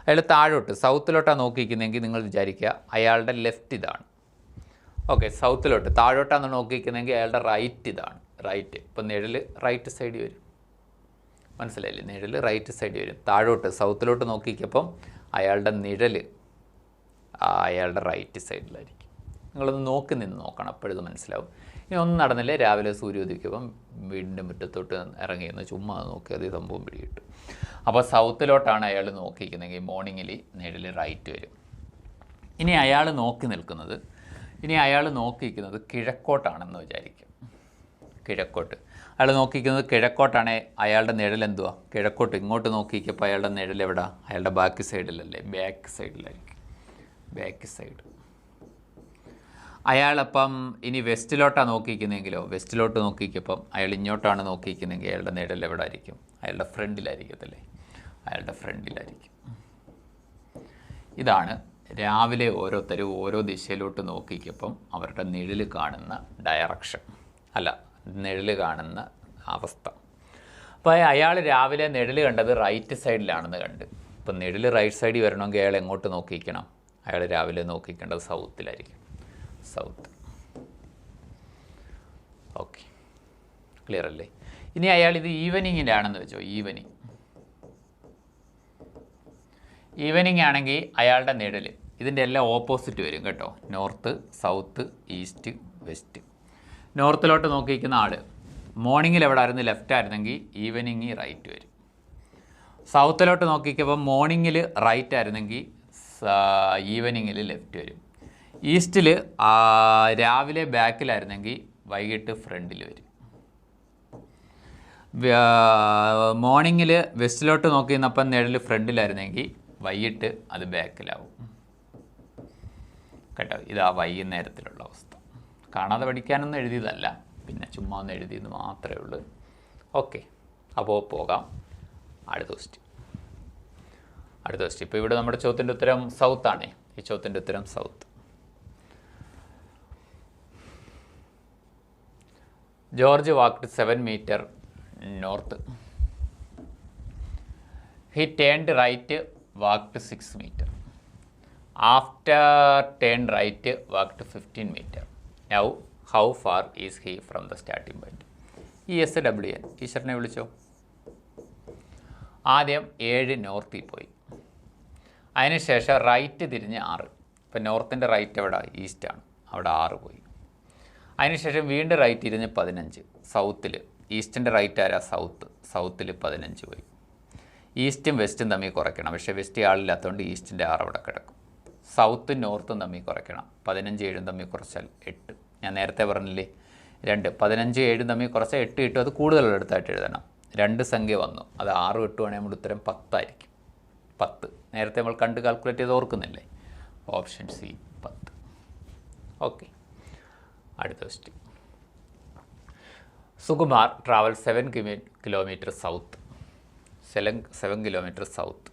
അയാൾ താഴോട്ട് സൗത്തിലോട്ടാണ് നോക്കിയിരിക്കുന്നതെങ്കിൽ നിങ്ങൾ വിചാരിക്കുക അയാളുടെ ലെഫ്റ്റ് ഇതാണ്. ഓക്കെ, സൗത്തിലോട്ട് താഴോട്ടാണ് നോക്കിയിരിക്കുന്നതെങ്കിൽ അയാളുടെ റൈറ്റ് ഇതാണ്, റൈറ്റ്. ഇപ്പോൾ നിഴൽ റൈറ്റ് സൈഡിൽ വരും. മനസ്സിലായില്ലേ? നിഴൽ റൈറ്റ് സൈഡ് വരും. താഴോട്ട് സൗത്തിലോട്ട് നോക്കിക്കപ്പം അയാളുടെ നിഴൽ അയാളുടെ റൈറ്റ് സൈഡിലായിരിക്കും. നിങ്ങളൊന്ന് നോക്കി നിന്ന് നോക്കണം, അപ്പോഴത് മനസ്സിലാവും. ഇനി ഒന്നും നടന്നില്ലേ, രാവിലെ സൂര്യോദിക്കുമ്പം വീടിൻ്റെ മുറ്റത്തോട്ട് ഇറങ്ങിയെന്ന് ചുമ്മാ നോക്കി അതേ സംഭവം പിടികിട്ടും. അപ്പോൾ സൗത്തിലോട്ടാണ് അയാൾ നോക്കിയിരിക്കുന്നതെങ്കിൽ മോർണിംഗിൽ നിഴൽ റൈറ്റ് വരും. ഇനി അയാൾ നോക്കിയിരിക്കുന്നത് കിഴക്കോട്ടാണെന്ന് വിചാരിക്കും. കിഴക്കോട്ട് അയാൾ നോക്കിയിരിക്കുന്നത് കിഴക്കോട്ടാണെങ്കിൽ അയാളുടെ നിഴൽ എന്തുവാ? കിഴക്കോട്ട് ഇങ്ങോട്ട് നോക്കിക്കപ്പോൾ അയാളുടെ നിഴൽ എവിടെ? അയാളുടെ ബാക്ക് സൈഡിലല്ലേ? ബാക്ക് സൈഡിലായിരിക്കും. Back side. അയാളപ്പം ഇനി വെസ്റ്റിലോട്ടാണ് നോക്കിയിരിക്കുന്നതെങ്കിലോ, വെസ്റ്റിലോട്ട് നോക്കിക്കപ്പം അയാൾ ഇങ്ങോട്ടാണ് നോക്കിയിരിക്കുന്നതെങ്കിൽ അയാളുടെ നിഴൽ എവിടെ ആയിരിക്കും? അയാളുടെ ഫ്രണ്ടിലായിരിക്കത്തില്ലേ? അയാളുടെ ഫ്രണ്ടിലായിരിക്കും. ഇതാണ് രാവിലെ ഓരോരുത്തരും ഓരോ ദിശയിലോട്ട് നോക്കിക്കപ്പം അവരുടെ നിഴൽ കാണുന്ന ഡയറക്ഷൻ, അല്ല നിഴൽ കാണുന്ന അവസ്ഥ. അപ്പോൾ അയാൾ രാവിലെ നിഴൽ കണ്ടത് റൈറ്റ് സൈഡിലാണെന്ന് കണ്ട്. ഇപ്പം നിഴൽ റൈറ്റ് സൈഡിൽ വരണമെങ്കിൽ അയാൾ എങ്ങോട്ട് നോക്കിക്കണം? അയാൾ രാവിലെ നോക്കിക്കേണ്ടത് സൗത്തിലായിരിക്കും. സൗത്ത്. ഓക്കെ, ക്ലിയർ അല്ലേ? ഇനി അയാൾ ഇത് ഈവനിങ്ങിലാണെന്ന് വെച്ചോ. ഈവനിങ് ആണെങ്കിൽ അയാളുടെ നിഴൽ ഇതിൻ്റെ എല്ലാം ഓപ്പോസിറ്റ് വരും കേട്ടോ. North, south, east, west. നോർത്തിലോട്ട് നോക്കിയിരിക്കുന്ന ആൾ മോർണിംഗിൽ എവിടെ ആയിരുന്നു? ലെഫ്റ്റ് ആയിരുന്നെങ്കിൽ ഈവനിങ് റൈറ്റ് വരും. സൗത്തിലോട്ട് നോക്കിക്കപ്പോൾ മോർണിംഗിൽ റൈറ്റ് ആയിരുന്നെങ്കിൽ ഈവനിങ്ങിൽ ലെഫ്റ്റ് വരും. ഈസ്റ്റിൽ രാവിലെ ബാക്കിലായിരുന്നെങ്കിൽ വൈകിട്ട് ഫ്രണ്ടിൽ വരും. മോർണിംഗിൽ വെസ്റ്റിലോട്ട് നോക്കി നിന്നപ്പം നിഴൽ ഫ്രണ്ടിലായിരുന്നെങ്കിൽ വൈകിട്ട് അത് ബാക്കിലാവും കേട്ടോ. ഇതാ വൈകുന്നേരത്തിലുള്ള അവസ്ഥ. കാണാതെ പഠിക്കാനൊന്നും എഴുതിയതല്ല, പിന്നെ ചുമ്മാ ഒന്ന് എഴുതിയെന്ന് മാത്രമേ ഉള്ളൂ. ഓക്കെ, അപ്പോൾ പോകാം അടുത്ത ക്വസ്റ്റ്യൻ. ഇപ്പോൾ ഇവിടെ നമ്മുടെ ചോദ്യത്തിൻ്റെ ഉത്തരം സൗത്താണ്. ഈ ചോദ്യത്തിൻ്റെ ഉത്തരം south. George walked 7 meter north. He turned right, walked 6 meter. After turned right, walked 15 meter. Now, how far is he from the starting point? ESWN. ടീച്ചറിനെ വിളിച്ചോ. ആദ്യം 7 നോർത്തിൽ പോയി. അതിനുശേഷം റൈറ്റ് തിരിഞ്ഞ് 6. ഇപ്പം നോർത്തിൻ്റെ റൈറ്റ് എവിടെ? ഈസ്റ്റാണ്. അവിടെ 6 പോയി. അതിനുശേഷം വീണ്ടും റൈറ്റ് തിരിഞ്ഞ് 15 സൗത്തിൽ. ഈസ്റ്റിൻ്റെ റൈറ്റ് ആരാ? സൗത്തിൽ 15 പോയി. ഈസ്റ്റും വെസ്റ്റും തമ്മിൽ കുറയ്ക്കണം. പക്ഷേ വെസ്റ്റ് ആളില്ലാത്തതുകൊണ്ട് ഈസ്റ്റിൻ്റെ 6 അവിടെ കിടക്കും. സൗത്തും നോർത്തും തമ്മിൽ കുറയ്ക്കണം. 15 7 തമ്മിൽ കുറച്ചാൽ 8. ഞാൻ നേരത്തെ പറഞ്ഞില്ലേ 2. 15 7 തമ്മിൽ കുറച്ചാൽ 8 കിട്ടും. അത് കൂടുതലുള്ളടുത്തായിട്ട് എഴുതണം. 2 സംഖ്യ വന്നു, അത് 6 കിട്ടുവാണെങ്കിൽ നമ്മുടെ ഉത്തരം 10 ആയിരിക്കും. 10 നേരത്തെ നമ്മൾ കണ്ട് കാൽക്കുലേറ്റ് ചെയ്ത് ഓർക്കുന്നില്ലേ? Option C 10. ഓക്കെ, അടുത്ത question. Sukumar travel 7 kilometers south. 7 kilometers south.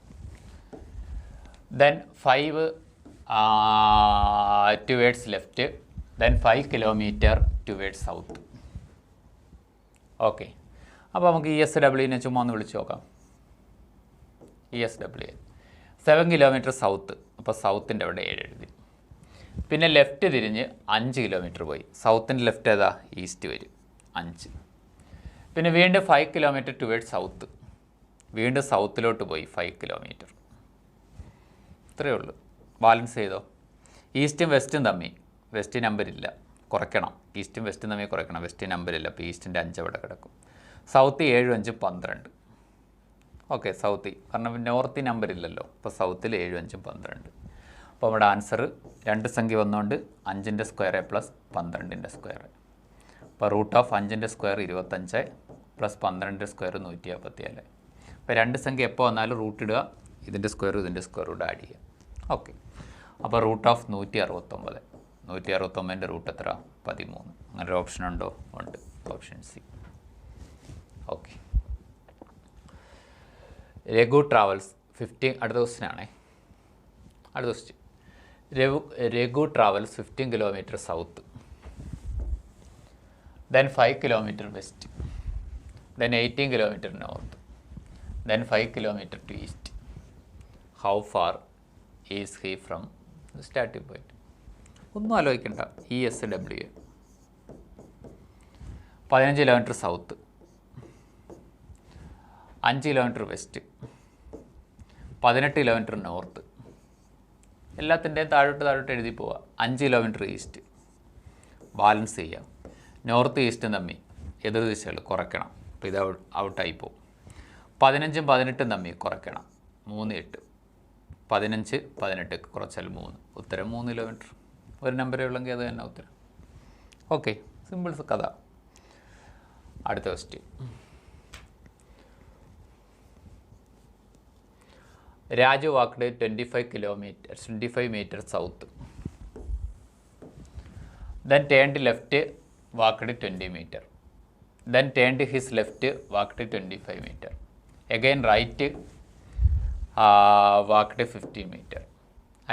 Then 5 towards left. Then 5 kilometers towards south. Okay, അപ്പോൾ നമുക്ക് ESWനെ ചുമ്മാ ഒന്ന് വിളിച്ച് നോക്കാം. ESW 7 kilometers south. അപ്പോൾ സൗത്തിൻ്റെ അവിടെ 7 എഴുതി. പിന്നെ ലെഫ്റ്റ് തിരിഞ്ഞ് 5 kilometers പോയി. സൗത്തിൻ്റെ ലെഫ്റ്റ് ഏതാ? ഈസ്റ്റ് വരും. 5. പിന്നെ വീണ്ടും 5 kilometers ടുവേർഡ്സ് സൗത്ത്. വീണ്ടും സൗത്തിലോട്ട് പോയി 5 kilometers. ഇത്രയേ ഉള്ളൂ. ബാലൻസ് ചെയ്തോ. ഈസ്റ്റും വെസ്റ്റും തമ്മിൽ, വെസ്റ്റ് നമ്പറില്ല, കുറയ്ക്കണം. ഈസ്റ്റും വെസ്റ്റും തമ്മിൽ കുറയ്ക്കണം. വെസ്റ്റ് നമ്പറില്ല, അപ്പോൾ ഈസ്റ്റിൻ്റെ 5 അവിടെ കിടക്കും. സൗത്ത് 7 5 12. ഓക്കെ, സൗത്ത് കാരണം നോർത്ത് നമ്പറില്ലല്ലോ, അപ്പോൾ സൗത്തിൽ 7 5 12. അപ്പോൾ നമ്മുടെ ആൻസർ 2 സംഖ്യ വന്നുകൊണ്ട് 5ൻ്റെ സ്ക്വയർ പ്ലസ് 12ൻ്റെ സ്ക്വയർ. അപ്പോൾ റൂട്ട് ഓഫ് 5ൻ്റെ സ്ക്വയർ 25 പ്ലസ് 12ൻ്റെ സ്ക്വയർ 157. അപ്പോൾ 2 സംഖ്യ എപ്പോൾ വന്നാലും റൂട്ട് ഇടുക, ഇതിൻ്റെ സ്ക്വയറും ഇതിൻ്റെ സ്ക്വയറും കൂടെ ആഡ് ചെയ്യുക. ഓക്കെ, അപ്പോൾ റൂട്ട് ഓഫ് 169. 169ൻ്റെ റൂട്ട് എത്ര? 13. അങ്ങനെ ഒരു ഓപ്ഷൻ ഉണ്ടോ? ഉണ്ട്. Option C. Okay, Raghu travels 15. അടുത്ത ക്വസ്റ്റ്യൻ ആണേ. അടുത്ത question. Raghu travels 15 kilometers south. Then 5 kilometers west. Then 18 kilometers north. Then 5 kilometers to east. How far is he from the starting point? ഒന്നും ആലോചിക്കണ്ട. ESW 15 kilometers south. 5 kilometre west, 18 kilometre north. എല്ലാത്തിൻ്റെയും താഴോട്ട് എഴുതി പോവുക. 5 കിലോമീറ്റർ ഈസ്റ്റ്. ബാലൻസ് ചെയ്യാം. നോർത്ത് ഈസ്റ്റും തമ്മിൽ എതിർ ദിശകൾ കുറയ്ക്കണം. അപ്പോൾ ഇത് ഔട്ടായി പോകും. 15ഉം 18ഉം തമ്മിൽ കുറയ്ക്കണം. 3, 8. 15, 18 കുറച്ചാൽ 3. ഉത്തരം 3 കിലോമീറ്റർ. ഒരു നമ്പരേ ഉള്ളെങ്കിൽ അത് തന്നെ ഉത്തരം. ഓക്കെ, സിമ്പിൾസ് കഥ. അടുത്ത question. Raju walked 25 meter south. Then turned left, walked 20 meter. Then turned his left, walked 25 meter. Again right, walked 50 meter.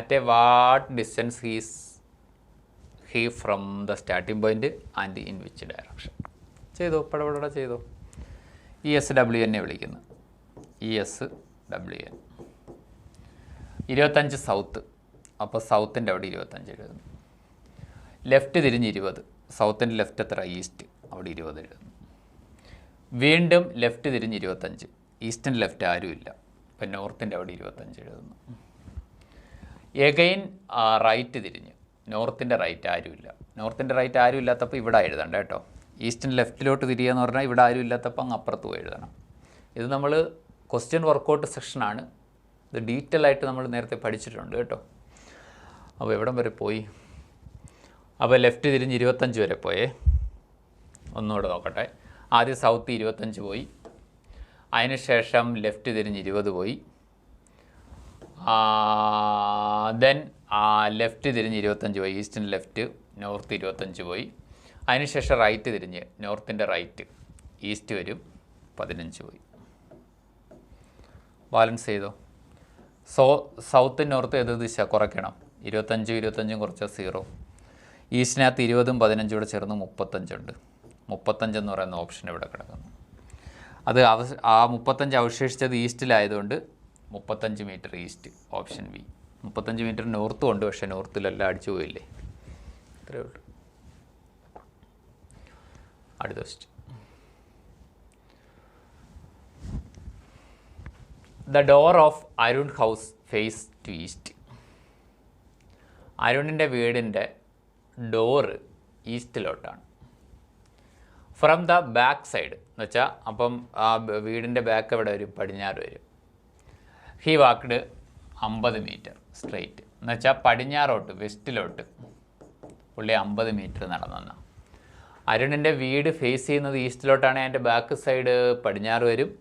At a what distance is he from the starting point and in which direction? ചെയ്തോ, പടപട ചെയ്തോ. ESW എന്നെ വിളിക്കുന്നു. ESWN 25 south. അപ്പോൾ സൗത്തിൻ്റെ അവിടെ 25 എഴുതുന്നു. ലെഫ്റ്റ് തിരിഞ്ഞ് 20. സൗത്തിൻ്റെ ലെഫ്റ്റ് എത്ര? ഈസ്റ്റ്. അവിടെ 20 എഴുതുന്നു. വീണ്ടും ലെഫ്റ്റ് തിരിഞ്ഞ് 25. ഈസ്റ്റിൻ്റെ ലെഫ്റ്റ് ആരുമില്ല. അപ്പം നോർത്തിൻ്റെ അവിടെ 25 എഴുതുന്നു. എഗെയിൻ റൈറ്റ് തിരിഞ്ഞ് നോർത്തിൻ്റെ റൈറ്റ് ആരുമില്ല. നോർത്തിൻ്റെ റൈറ്റ് ആരും ഇല്ലാത്തപ്പോൾ ഇവിടെ എഴുതണ്ട കേട്ടോ. ഈസ്റ്റിൻ്റെ ലെഫ്റ്റിലോട്ട് തിരിയുക എന്ന് പറഞ്ഞാൽ ഇവിടെ ആരും ഇല്ലാത്തപ്പോൾ അങ്ങ് അപ്പുറത്ത് പോയി എഴുതണം. ഇത് നമ്മൾ ക്വസ്റ്റ്യൻ വർക്കൗട്ട് സെക്ഷനാണ്. ഇത് ഡീറ്റെയിൽ ആയിട്ട് നമ്മൾ നേരത്തെ പഠിച്ചിട്ടുണ്ട് കേട്ടോ. അപ്പോൾ എവിടം വരെ പോയി? അപ്പോൾ ലെഫ്റ്റ് തിരിഞ്ഞ് 25 വരെ പോയേ. ഒന്നുകൂടെ നോക്കട്ടെ. ആദ്യം സൗത്ത് 25 പോയി. അതിനുശേഷം ലെഫ്റ്റ് തിരിഞ്ഞ് 20 പോയി. ദെൻ ലെഫ്റ്റ് തിരിഞ്ഞ് 25 പോയി. ഈസ്റ്റിൻ്റെ ലെഫ്റ്റ്, നോർത്ത് 25 പോയി. അതിനുശേഷം റൈറ്റ് തിരിഞ്ഞ് നോർത്തിൻ്റെ റൈറ്റ്, ഈസ്റ്റ് വരും, 15 പോയി. ബാലൻസ് ചെയ്തോ. സൗത്ത് നോർത്ത് ഏത് ദിശ കുറയ്ക്കണം? 25 കുറച്ചാൽ 0. ഈസ്റ്റിനകത്ത് 20ഉം 15ഉം കൂടെ ചേർന്ന് 35 ഉണ്ട്. 35 എന്ന് പറയുന്ന ഓപ്ഷൻ ഇവിടെ കിടക്കുന്നു. അത് ആ 35 അവശേഷിച്ചത് ഈസ്റ്റിലായതുകൊണ്ട് 35 metre east, option B. 35 metre നോർത്തും ഉണ്ട്, പക്ഷേ നോർത്തിലെല്ലാം അടിച്ചു പോയില്ലേ. ഇത്രയേ ഉള്ളൂ. അടുത്ത question. The door of Arun house face to east. അരുണിൻ്റെ വീടിൻ്റെ ഡോറ് ഈസ്റ്റിലോട്ടാണ്. ഫ്രം ദ ബാക്ക് സൈഡ് എന്ന് വെച്ചാൽ അപ്പം ആ വീടിൻ്റെ ബാക്ക് എവിടെ വരും? പടിഞ്ഞാറ് വരും. ഹി വാക്ക്ഡ് 50 മീറ്റർ സ്ട്രെയിറ്റ് എന്ന് വെച്ചാൽ പടിഞ്ഞാറോട്ട് വെസ്റ്റിലോട്ട് പുള്ളി 50 മീറ്റർ നടന്നെന്നാണ്. അരുണിൻ്റെ വീട് ഫേസ് ചെയ്യുന്നത് ഈസ്റ്റിലോട്ടാണ്. അതിൻ്റെ ബാക്ക് സൈഡ് പടിഞ്ഞാറ് വരും.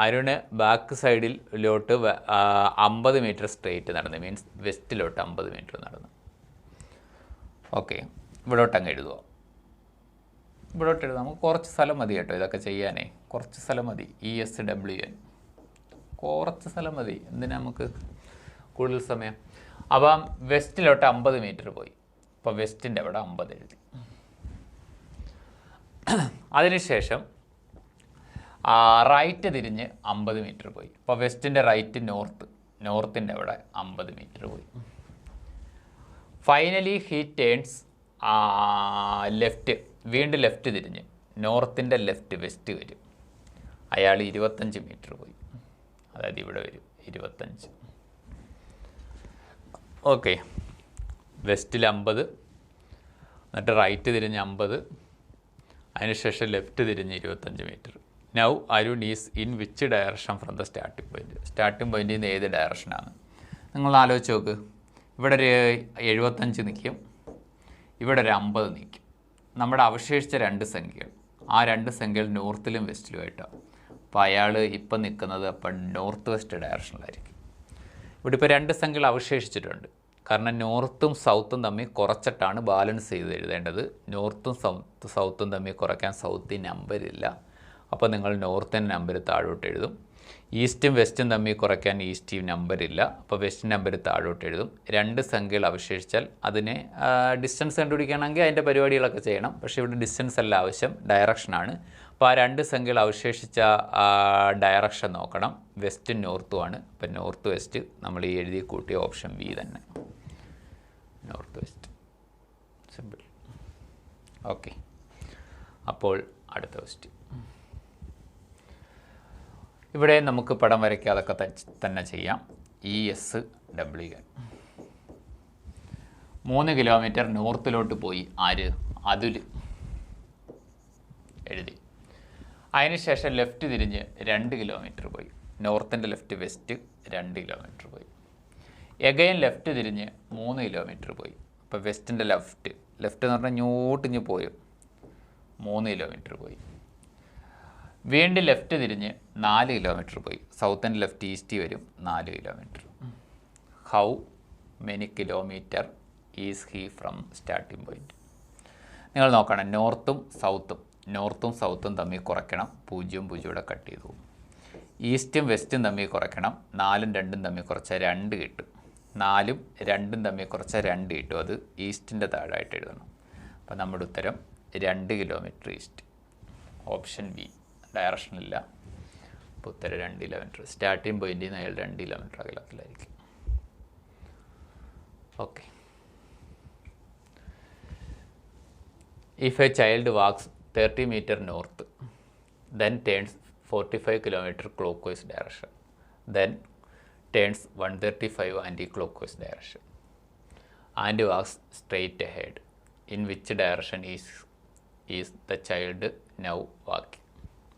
അരുണ് ബാക്ക് സൈഡിലോട്ട് 50 മീറ്റർ സ്ട്രെയിറ്റ് നടന്നു, മീൻസ് വെസ്റ്റിലോട്ട് 50 മീറ്റർ നടന്നു. ഓക്കെ, ഇവിടോട്ട് അങ്ങ് എഴുതുക. ഇവിടോട്ട് എഴുതാം. നമുക്ക് കുറച്ച് സ്ഥലം മതി കേട്ടോ ഇതൊക്കെ ചെയ്യാനേ. കുറച്ച് സ്ഥലം മതി. ESWN കുറച്ച് സ്ഥലം മതി. എന്തിനാ നമുക്ക് കൂടുതൽ സമയം? അപ്പം വെസ്റ്റിലോട്ട് 50 മീറ്റർ പോയി. അപ്പോൾ വെസ്റ്റിൻ്റെ അവിടെ 50 എഴുതി. അതിനുശേഷം റൈറ്റ് തിരിഞ്ഞ് 50 മീറ്റർ പോയി. അപ്പോൾ വെസ്റ്റിൻ്റെ റൈറ്റ് നോർത്തിൻ്റെ അവിടെ 50 മീറ്റർ പോയി. ഫൈനലി ഹീ ടേൺസ് ലെഫ്റ്റ്, വീണ്ടും ലെഫ്റ്റ് തിരിഞ്ഞ് നോർത്തിൻ്റെ ലെഫ്റ്റ് വെസ്റ്റ് വരും. അയാൾ 25 മീറ്റർ പോയി. അതായത് ഇവിടെ വരും 25. ഓക്കെ, വെസ്റ്റിൽ 50, എന്നിട്ട് റൈറ്റ് തിരിഞ്ഞ് 50, അതിനുശേഷം ലെഫ്റ്റ് തിരിഞ്ഞ് 25 metre. Now Arun is in which direction from the starting point? Starting പോയിൻറ്റിൽ നിന്ന് ഏത് ഡയറക്ഷനാണ്? നിങ്ങൾ ആലോചിച്ച് നോക്ക്. ഇവിടെ ഒരു 75 നിൽക്കും, ഇവിടെ ഒരു 50 നിൽക്കും. നമ്മുടെ അവശേഷിച്ച 2 സംഖ്യകൾ, ആ 2 സംഖ്യകൾ നോർത്തിലും വെസ്റ്റിലുമായിട്ടാണ്. അപ്പോൾ അയാൾ ഇപ്പം നിൽക്കുന്നത് അപ്പം നോർത്ത് വെസ്റ്റ് ഡയറക്ഷനിലായിരിക്കും. ഇവിടെ ഇപ്പോൾ 2 സംഖ്യകൾ അവശേഷിച്ചിട്ടുണ്ട്. കാരണം നോർത്തും സൗത്തും തമ്മിൽ കുറച്ചിട്ടാണ് ബാലൻസ് ചെയ്ത് എഴുതേണ്ടത്. നോർത്തും സൗത്തും തമ്മിൽ കുറയ്ക്കാൻ സൗത്ത് നമ്പരില്ല. അപ്പോൾ നിങ്ങൾ നോർത്തിൻ്റെ നമ്പർ താഴോട്ട് എഴുതും. ഈസ്റ്റും വെസ്റ്റും തമ്മിൽ കുറയ്ക്കാൻ ഈസ്റ്റ് നമ്പരില്ല. അപ്പോൾ വെസ്റ്റ് നമ്പർ താഴോട്ട് എഴുതും. 2 സംഖ്യകൾ അവശേഷിച്ചാൽ അതിനെ ഡിസ്റ്റൻസ് കണ്ടുപിടിക്കണമെങ്കിൽ അതിൻ്റെ പരിപാടികളൊക്കെ ചെയ്യണം. പക്ഷേ ഇവിടെ ഡിസ്റ്റൻസ് അല്ല ആവശ്യം, ഡയറക്ഷനാണ്. അപ്പോൾ ആ 2 സംഖ്യകൾ അവശേഷിച്ച ഡയറക്ഷൻ നോക്കണം. വെസ്റ്റും നോർത്തുമാണ്. അപ്പോൾ നോർത്ത് വെസ്റ്റ് നമ്മൾ ഈ എഴുതി കൂട്ടിയ ഓപ്ഷൻ ബി തന്നെ, നോർത്ത് വെസ്റ്റ്. സിമ്പിൾ. ഓക്കെ, അപ്പോൾ അടുത്ത ക്വസ്റ്റ്യൻ. ഇവിടെ നമുക്ക് പടം വരയ്ക്കാതൊക്കെ തന്നെ ചെയ്യാം. ESWN 3 കിലോമീറ്റർ നോർത്തിലോട്ട് പോയി. ആര്? അതുൽ എഴുതി. അതിനുശേഷം ലെഫ്റ്റ് തിരിഞ്ഞ് 2 കിലോമീറ്റർ പോയി. നോർത്തിൻ്റെ ലെഫ്റ്റ് വെസ്റ്റ് 2 കിലോമീറ്റർ പോയി. എഗൈൻ ലെഫ്റ്റ് തിരിഞ്ഞ് 3 കിലോമീറ്റർ പോയി. അപ്പോൾ വെസ്റ്റിൻ്റെ ലെഫ്റ്റ് എന്ന് പറഞ്ഞാൽ ഇങ്ങോട്ടിഞ്ഞ് പോയി 3 കിലോമീറ്റർ പോയി. വീണ്ടും ലെഫ്റ്റ് തിരിഞ്ഞ് 4 കിലോമീറ്റർ പോയി. സൗത്ത് ആൻഡ് ലെഫ്റ്റ് ഈസ്റ്റ് വരും 4 kilometre. How many kilometre is he from starting point? നിങ്ങൾ നോക്കണം, നോർത്തും സൗത്തും തമ്മിൽ കുറയ്ക്കണം. 0 0 ഇവിടെ കട്ട് ചെയ്തു. ഈസ്റ്റും വെസ്റ്റും തമ്മിൽ കുറയ്ക്കണം. 4ഉം 2ഉം തമ്മിൽ കുറച്ചാൽ 2 കിട്ടും. 4ഉം 2ഉം തമ്മിൽ കുറച്ചാൽ 2 കിട്ടും. അത് ഈസ്റ്റിൻ്റെ താഴായിട്ട് എഴുതണം. അപ്പോൾ നമ്മുടെ ഉത്തരം 2 കിലോമീറ്റർ ഈസ്റ്റ്. Option B. ഡയറക്ഷനില്ല. അപ്പോൾ ഉത്തരം 2 കിലോമീറ്റർ. സ്റ്റാർട്ടിംഗ് പോയിൻറ്റിൽ നിന്ന് അയാൾ 2 കിലോമീറ്റർ അകലത്തിലായിരിക്കും. Okay. If a child walks 30 meter north, then turns 45 kilometer clockwise direction, then turns 135 anti-clockwise direction, and walks straight ahead, in which direction is the child now walking?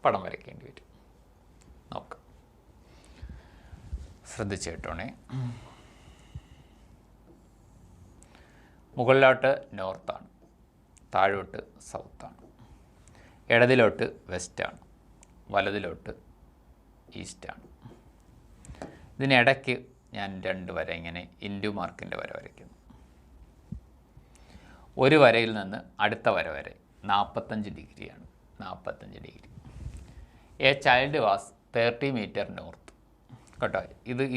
പടം വരയ്ക്കേണ്ടി വരും. നോക്കാം, ശ്രദ്ധിച്ച് കേട്ടോണേ. മുകളിലോട്ട് നോർത്താണ്, താഴോട്ട് സൗത്താണ്, ഇടതിലോട്ട് വെസ്റ്റാണ്, വലതിലോട്ട് ഈസ്റ്റാണ്. ഇതിനിടയ്ക്ക് ഞാൻ 2 വര ഇങ്ങനെ ഇൻഡു മാർക്കിൻ്റെ വര വരയ്ക്കുന്നു. ഒരു വരയിൽ നിന്ന് അടുത്ത വര വരെ 45 ഡിഗ്രിയാണ്. 45 degree. A child was 30 metre north. കേട്ടോ,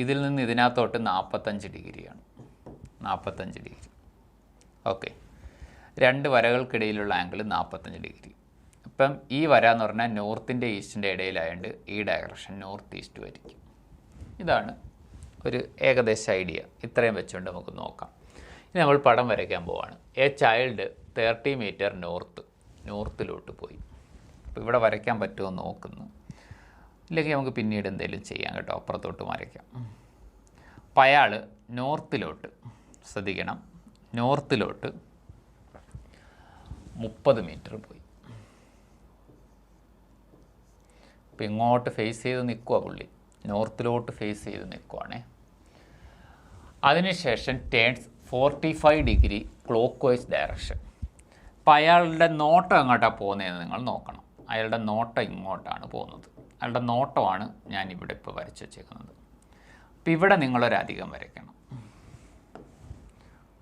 ഇതിൽ നിന്ന് ഇതിനകത്തോട്ട് 45 ഡിഗ്രിയാണ്. 45 ഡിഗ്രി. ഓക്കെ. 2 വരകൾക്കിടയിലുള്ള ആംഗിൾ 45 ഡിഗ്രി. അപ്പം ഈ വര എന്ന് പറഞ്ഞാൽ നോർത്തിൻ്റെ ഈസ്റ്റിൻ്റെ ഇടയിലായതുകൊണ്ട് ഈ ഡയറക്ഷൻ നോർത്ത് ഈസ്റ്റ് ആയിരിക്കും. ഇതാണ് ഒരു ഏകദേശ ഐഡിയ. ഇത്രയും വെച്ചുകൊണ്ട് നമുക്ക് നോക്കാം. ഇനി നമ്മൾ പടം വരയ്ക്കാൻ പോവാണ്. എ ചൈൽഡ് 30 മീറ്റർ നോർത്തിലോട്ട് പോയി. അപ്പോൾ ഇവിടെ വരയ്ക്കാൻ പറ്റുമോ നോക്കുന്നു. ഇല്ലെങ്കിൽ നമുക്ക് പിന്നീട് എന്തെങ്കിലും ചെയ്യാം കേട്ടോ, അപ്പുറത്തോട്ട് വരയ്ക്കാം. അപ്പോൾ അയാൾ നോർത്തിലോട്ട്, ശ്രദ്ധിക്കണം, നോർത്തിലോട്ട് 30 മീറ്റർ പോയി. അപ്പോൾ ഇങ്ങോട്ട് ഫേസ് ചെയ്ത് നിൽക്കുക പുള്ളി, നോർത്തിലോട്ട് ഫേസ് ചെയ്ത് നിൽക്കുവാണേ. അതിനുശേഷം turns 45 degree clock vice direction. അപ്പോൾ അയാളുടെ നോട്ടം എങ്ങോട്ടാണ് പോകുന്നതെന്ന് നിങ്ങൾ നോക്കണം. അയാളുടെ നോട്ടം ഇങ്ങോട്ടാണ് പോകുന്നത്. അയാളുടെ നോട്ടമാണ് ഞാനിവിടെ ഇപ്പോൾ വരച്ച് വച്ചേക്കുന്നത്. അപ്പോൾ ഇവിടെ നിങ്ങളൊരധികം വരയ്ക്കണം.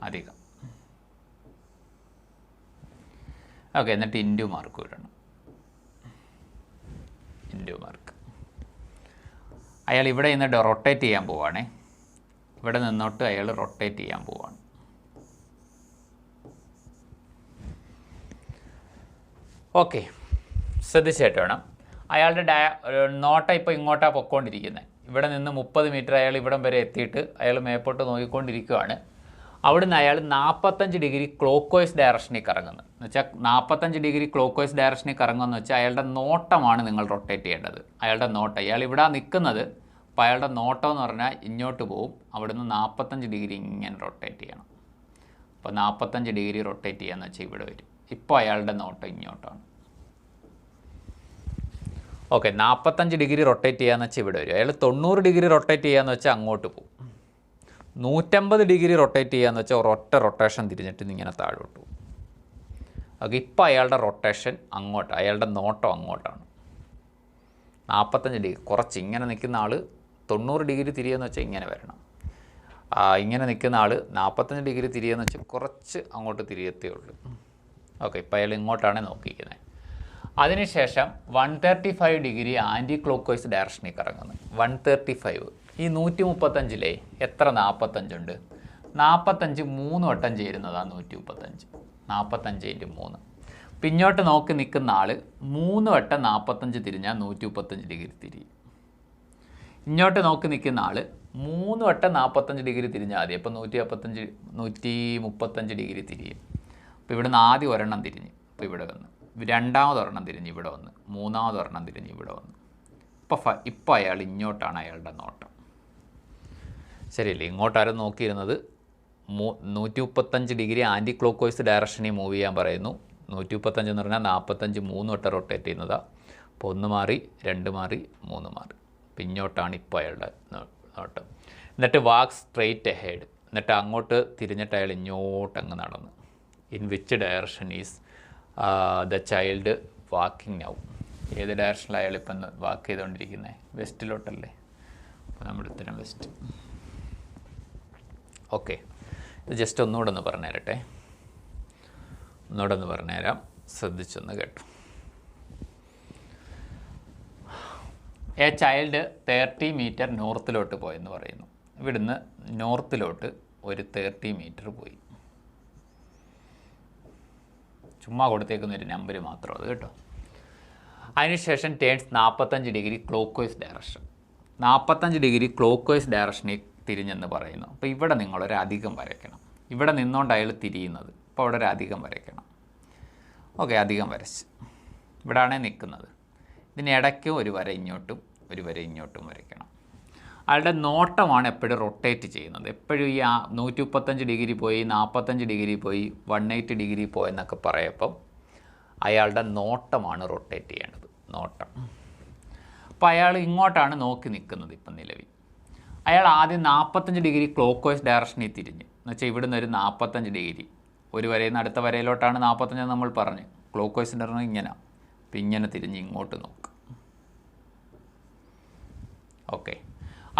അധികം. ഓക്കെ. എന്നിട്ട് ഇൻഡു മാർക്ക് വിടണം. Into mark. അയാൾ ഇവിടെ നിന്ന് റൊട്ടേറ്റ് ചെയ്യാൻ പോവുകയാണേ. ഇവിടെ നിന്നോട്ട് അയാൾ റൊട്ടേറ്റ് ചെയ്യാൻ പോവുകയാണ്. ഓക്കെ, ശ്രദ്ധിച്ചിട്ട് വേണം. അയാളുടെ നോട്ടം ഇപ്പോൾ ഇങ്ങോട്ടാണ് പൊയ്ക്കൊണ്ടിരിക്കുന്നത്. ഇവിടെ നിന്ന് 30 മീറ്റർ അയാൾ ഇവിടം വരെ എത്തിയിട്ട് അയാൾ മേപ്പോട്ട് നോക്കിക്കൊണ്ടിരിക്കുകയാണ്. അവിടുന്ന് അയാൾ 45 ഡിഗ്രി ക്ലോക്ക് വൈസ് ഡയറക്ഷനിൽ കറങ്ങുന്നത്. എന്ന് വെച്ചാൽ 45 ഡിഗ്രി ക്ലോക്ക് വൈസ് ഡയറക്ഷനിൽ കറങ്ങുമെന്ന് വെച്ചാൽ അയാളുടെ നോട്ടമാണ് നിങ്ങൾ റൊട്ടേറ്റ് ചെയ്യേണ്ടത്. അയാളുടെ നോട്ടം, അയാൾ ഇവിടെ നിൽക്കുന്നത്. അപ്പോൾ അയാളുടെ നോട്ടം എന്ന് പറഞ്ഞാൽ ഇങ്ങോട്ട് പോവും. അവിടുന്ന് 45 ഡിഗ്രി ഇങ്ങനെ റൊട്ടേറ്റ് ചെയ്യണം. അപ്പോൾ 45 ഡിഗ്രി റൊട്ടേറ്റ് ചെയ്യാന്ന് വെച്ചാൽ ഇവിടെ വരും. ഇപ്പോൾ അയാളുടെ നോട്ടം ഇങ്ങോട്ടാണ്. ഓക്കെ, 45 ഡിഗ്രി റൊട്ടേറ്റ് ചെയ്യാന്ന് വെച്ചാൽ ഇവിടെ വരും. അയാൾ 90 ഡിഗ്രി റൊട്ടേറ്റ് ചെയ്യാന്ന് വെച്ചാൽ അങ്ങോട്ട് പോകും. 150 ഡിഗ്രി റൊട്ടേറ്റ് ചെയ്യാന്ന് വെച്ചാൽ ഒരൊറ്റ റൊട്ടേഷൻ തിരിഞ്ഞിട്ട് ഇങ്ങനെ താഴോട്ട് പോകും. ഓക്കെ, ഇപ്പോൾ അയാളുടെ റൊട്ടേഷൻ അങ്ങോട്ട്, അയാളുടെ നോട്ടം അങ്ങോട്ടാണ്. 45 ഡിഗ്രി കുറച്ച് ഇങ്ങനെ നിൽക്കുന്ന ആൾ 90 ഡിഗ്രി തിരിയെന്ന് വെച്ചാൽ ഇങ്ങനെ വരണം. ഇങ്ങനെ നിൽക്കുന്ന ആൾ 45 ഡിഗ്രി തിരിയെന്ന് വെച്ചാൽ കുറച്ച് അങ്ങോട്ട് തിരിയത്തേ ഉള്ളൂ. ഓക്കെ, ഇപ്പോൾ അയാൾ ഇങ്ങോട്ടാണ് നോക്കിയിരിക്കുന്നത്. അതിനുശേഷം 135 ഡിഗ്രി ആൻറ്റി ക്ലോക്ക് വൈസ് ഡയറക്ഷനിൽ കറങ്ങുന്നത്. 135. ഈ 135 എത്ര 45 ഉണ്ട്? 45 3 വട്ടം ചേരുന്നതാണ് 135. 45 × 3. പിന്നോട്ട് നോക്കി നിൽക്കുന്ന ആൾ 3 വട്ടം 45 തിരിഞ്ഞാൽ 135 ഡിഗ്രി തിരിയും. ഇങ്ങോട്ട് നോക്കി നിൽക്കുന്ന ആൾ 3 വട്ടം 45 ഡിഗ്രി തിരിഞ്ഞാൽ മതി. അപ്പോൾ 135 ഡിഗ്രി തിരിയും. അപ്പോൾ ഇവിടുന്ന് ആദ്യം ഒരെണ്ണം തിരിഞ്ഞ് ഇപ്പോൾ ഇവിടെ വന്ന്, രണ്ടാമതൊരെണ്ണം തിരിഞ്ഞ് ഇവിടെ വന്ന്, മൂന്നാമതൊരെണ്ണം തിരിഞ്ഞ് ഇവിടെ വന്ന്, ഇപ്പോൾ അയാൾ ഇങ്ങോട്ടാണ് അയാളുടെ നോട്ടം. ശരിയല്ലേ? ഇങ്ങോട്ടാരും നോക്കിയിരുന്നത് 135 ഡിഗ്രി ആൻറ്റി ക്ലോക്ക് വൈസ് ഡയറക്ഷനിൽ മൂവ് ചെയ്യാൻ പറയുന്നു. 135 എന്ന് പറഞ്ഞാൽ 45 3 വട്ടം റൊട്ടേറ്റ് ചെയ്യുന്നതാണ്. അപ്പോൾ 1 മാറി, 2 മാറി, 3 മാറി. അപ്പോൾ ഇങ്ങോട്ടാണ് ഇപ്പോൾ അയാളുടെ നോട്ടം. എന്നിട്ട് വാക്ക് സ്ട്രെയിറ്റ് എഹെഡ്. എന്നിട്ട് അങ്ങോട്ട് തിരിഞ്ഞിട്ട് അയാൾ ഇങ്ങോട്ടങ്ങ് നടന്നു. In which direction is the child walking now? ഏത് ഡയറക്ഷനിലാണ് അയാൾ ഇപ്പം വാക്ക് ചെയ്തുകൊണ്ടിരിക്കുന്നത്? വെസ്റ്റിലോട്ടല്ലേ? അപ്പോൾ നമ്മുടെ ഉത്തരം വെസ്റ്റ്. ഓക്കെ, ഇത് ജസ്റ്റ് ഒന്നുകൂടെ ഒന്ന് പറഞ്ഞു തരട്ടെ. ഒന്നുകൂടെ ഒന്ന് പറഞ്ഞുതരാം, ശ്രദ്ധിച്ചൊന്ന് കേട്ടു. എ ചൈൽഡ് 30 മീറ്റർ നോർത്തിലോട്ട് പോയെന്ന് പറയുന്നു. ഇവിടുന്ന് നോർത്തിലോട്ട് ഒരു 30 മീറ്റർ പോയി. ചുമ്മാ കൊടുത്തേക്കുന്ന ഒരു നമ്പർ മാത്രം അത് കേട്ടോ. അതിനുശേഷം turns 45 degree clock vice direction. 45 degree clockwise ഡയറക്ഷനിൽ തിരിഞ്ഞെന്ന് പറയുന്നു. അപ്പോൾ ഇവിടെ നിങ്ങളൊരു അധികം വരയ്ക്കണം. ഇവിടെ നിന്നുകൊണ്ട് അയാൾ തിരിയുന്നത്. അപ്പോൾ അവിടെ ഒരു അധികം വരയ്ക്കണം. ഓക്കെ, അധികം വരച്ച് ഇവിടെയാണ് നിൽക്കുന്നത്. ഇതിനിടയ്ക്ക് ഒരു വര ഇങ്ങോട്ടും ഒരു വര ഇങ്ങോട്ടും വരയ്ക്കണം. അയാളുടെ നോട്ടമാണ് എപ്പോഴും റൊട്ടേറ്റ് ചെയ്യുന്നത്. എപ്പോഴും ഈ 135 ഡിഗ്രി പോയി, 45 ഡിഗ്രി പോയി, 180 ഡിഗ്രി പോയെന്നൊക്കെ പറയപ്പം അയാളുടെ നോട്ടമാണ് റൊട്ടേറ്റ് ചെയ്യേണ്ടത്. നോട്ടം. അപ്പോൾ അയാൾ ഇങ്ങോട്ടാണ് നോക്കി നിൽക്കുന്നത് ഇപ്പം നിലവിൽ. അയാൾ ആദ്യം 45 ഡിഗ്രി ക്ലോക്ക് വൈസ് ഡയറക്ഷനിൽ തിരിഞ്ഞ്, എന്നുവെച്ചാൽ ഇവിടുന്ന് ഒരു 45 ഡിഗ്രി, ഒരു വരയിൽ നിന്ന് അടുത്ത വരയിലോട്ടാണ് 45 നമ്മൾ പറഞ്ഞു. ക്ലോക്ക് വൈസ് ഡയറക്ഷൻ ഇങ്ങനെ. അപ്പം ഇങ്ങനെ തിരിഞ്ഞ് ഇങ്ങോട്ട് നോക്കുക. ഓക്കെ,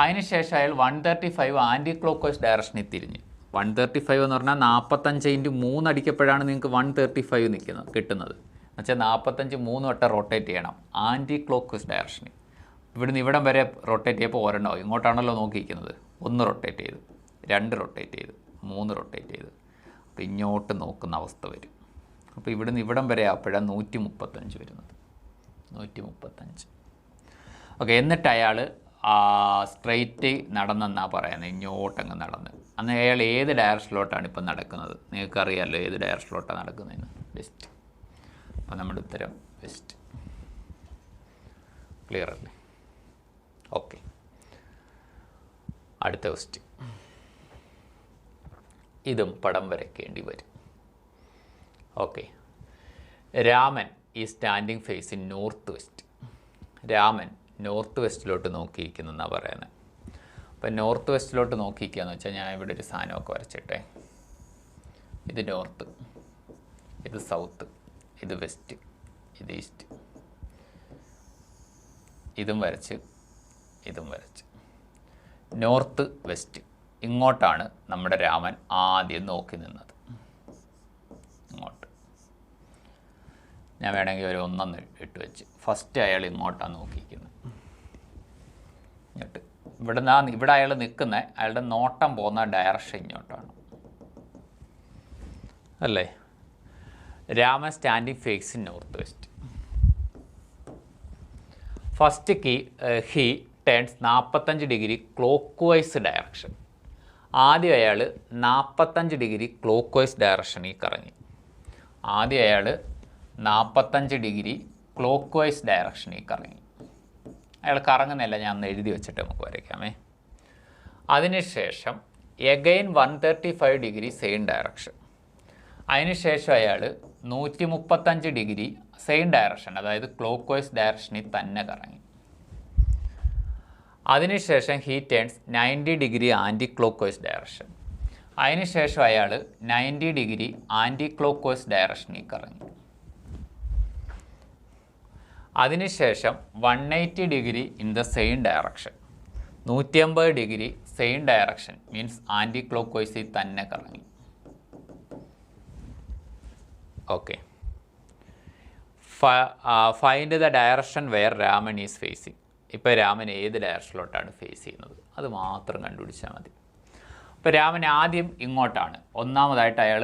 അതിനുശേഷം അയാൾ 135 ആൻറ്റി ക്ലോക്ക് വൈസ് ഡയറക്ഷനിൽ തിരിഞ്ഞ്. 135 എന്ന് പറഞ്ഞാൽ 45 × 3 അടിക്കപ്പോഴാണ് നിങ്ങൾക്ക് 135 കിട്ടുന്നത്. എന്നുവെച്ചാൽ 45 3 വട്ടം റൊട്ടേറ്റ് ചെയ്യണം ആൻറ്റി ക്ലോക്ക് വൈസ് ഡയറക്ഷനിൽ. ഇവിടുന്ന് ഇവിടം വരെ റൊട്ടേറ്റ് ചെയ്യപ്പോൾ ഒരെണ്ണോ ഇങ്ങോട്ടാണല്ലോ നോക്കിയിരിക്കുന്നത്. 1 റൊട്ടേറ്റ് ചെയ്തു, 2 റൊട്ടേറ്റ് ചെയ്തു, 3 റൊട്ടേറ്റ് ചെയ്തു. അപ്പോൾ ഇങ്ങോട്ട് നോക്കുന്ന അവസ്ഥ വരും. അപ്പോൾ ഇവിടുന്ന് ഇവിടം വരെ അപ്പോഴാണ് 135 വരുന്നത്. 135. ഓക്കെ, എന്നിട്ട് അയാൾ സ്ട്രെയിറ്റ് നടന്നെന്നാണ് പറയുന്നത്. ഇങ്ങോട്ടങ്ങ് നടന്ന്. അന്ന് അയാൾ ഏത് ഡയറക്ഷനിലോട്ടാണ് ഇപ്പം നടക്കുന്നത്? നിങ്ങൾക്കറിയാമല്ലോ ഏത് ഡയറക്ഷനിലോട്ടാണ് നടക്കുന്നതെന്ന്. വെസ്റ്റ്. അപ്പോൾ നമ്മുടെ ഉത്തരം വെസ്റ്റ്. ക്ലിയർ അല്ലേ? ഓക്കെ, അടുത്ത ക്വസ്റ്റ്യൻ. ഇതും പടം വരയ്ക്കേണ്ടി വരും. Okay, Raman is standing face in north west. Raman north വെസ്റ്റിലോട്ട് നോക്കിയിരിക്കുന്നതെന്നാണ് പറയുന്നത്. അപ്പം നോർത്ത് വെസ്റ്റിലോട്ട് നോക്കിയിരിക്കുക എന്ന് വെച്ചാൽ ഞാൻ ഇവിടെ ഒരു സാധനമൊക്കെ വരച്ചിട്ടെ. ഇത് നോർത്ത്, ഇത് സൗത്ത്, ഇത് വെസ്റ്റ്, ഇത് ഈസ്റ്റ്. ഇതും വരച്ച് ഇതും വരച്ച്. നോർത്ത് വെസ്റ്റ് ഇങ്ങോട്ടാണ് നമ്മുടെ രാമൻ ആദ്യം നോക്കി നിന്നത്. ഇങ്ങോട്ട് ഞാൻ വേണമെങ്കിൽ ഒരു 1 ഇട്ട് വെച്ച്. ഫസ്റ്റ് അയാൾ ഇങ്ങോട്ടാണ് നോക്കിയിരിക്കുന്നത്. ഇങ്ങോട്ട് ഇവിടെ അയാൾ നിൽക്കുന്ന അയാളുടെ നോട്ടം പോകുന്ന ഡയറക്ഷൻ ഇങ്ങോട്ടാണ് അല്ലേ? Raman standing face in north west. First he turns 45 degree clock vice direction. ആദ്യം അയാൾ 45 ഡിഗ്രി ക്ലോക്ക് വൈസ് ഡയറക്ഷനിൽ കറങ്ങി. ആദ്യം അയാൾ 45 ഡിഗ്രി ക്ലോക്ക് വൈസ് ഡയറക്ഷനിൽ കറങ്ങി. അയാൾ കറങ്ങുന്നില്ല, ഞാൻ ഒന്ന് എഴുതി വെച്ചിട്ട് നമുക്ക് വരയ്ക്കാമേ. അതിനുശേഷം എഗെയിൻ 135 ഡിഗ്രി സെയിം ഡയറക്ഷൻ. അതിനുശേഷം അയാൾ 135 ഡിഗ്രി സെയിം ഡയറക്ഷൻ, അതായത് ക്ലോക്ക് വൈസ് ഡയറക്ഷനിൽ തന്നെ കറങ്ങി. അതിനുശേഷം he turns 90 degree anti clock vice direction. അതിനുശേഷം അയാൾ 90 ഡിഗ്രി ആൻറ്റി ക്ലോക്ക് വൈസ് ഡയറക്ഷനിൽ കറങ്ങി. അതിനുശേഷം 180 degree in the same direction. 180 degree same direction means anti clock വൈസിൽ തന്നെ കറങ്ങി. Okay, find the direction where Raman is facing. ഇപ്പോൾ രാമൻ ഏത് ഡയറക്ഷനിലോട്ടാണ് ഫേസ് ചെയ്യുന്നത് അത് മാത്രം കണ്ടുപിടിച്ചാൽ മതി. ഇപ്പോൾ രാമൻ ആദ്യം ഇങ്ങോട്ടാണ്. ഒന്നാമതായിട്ട് അയാൾ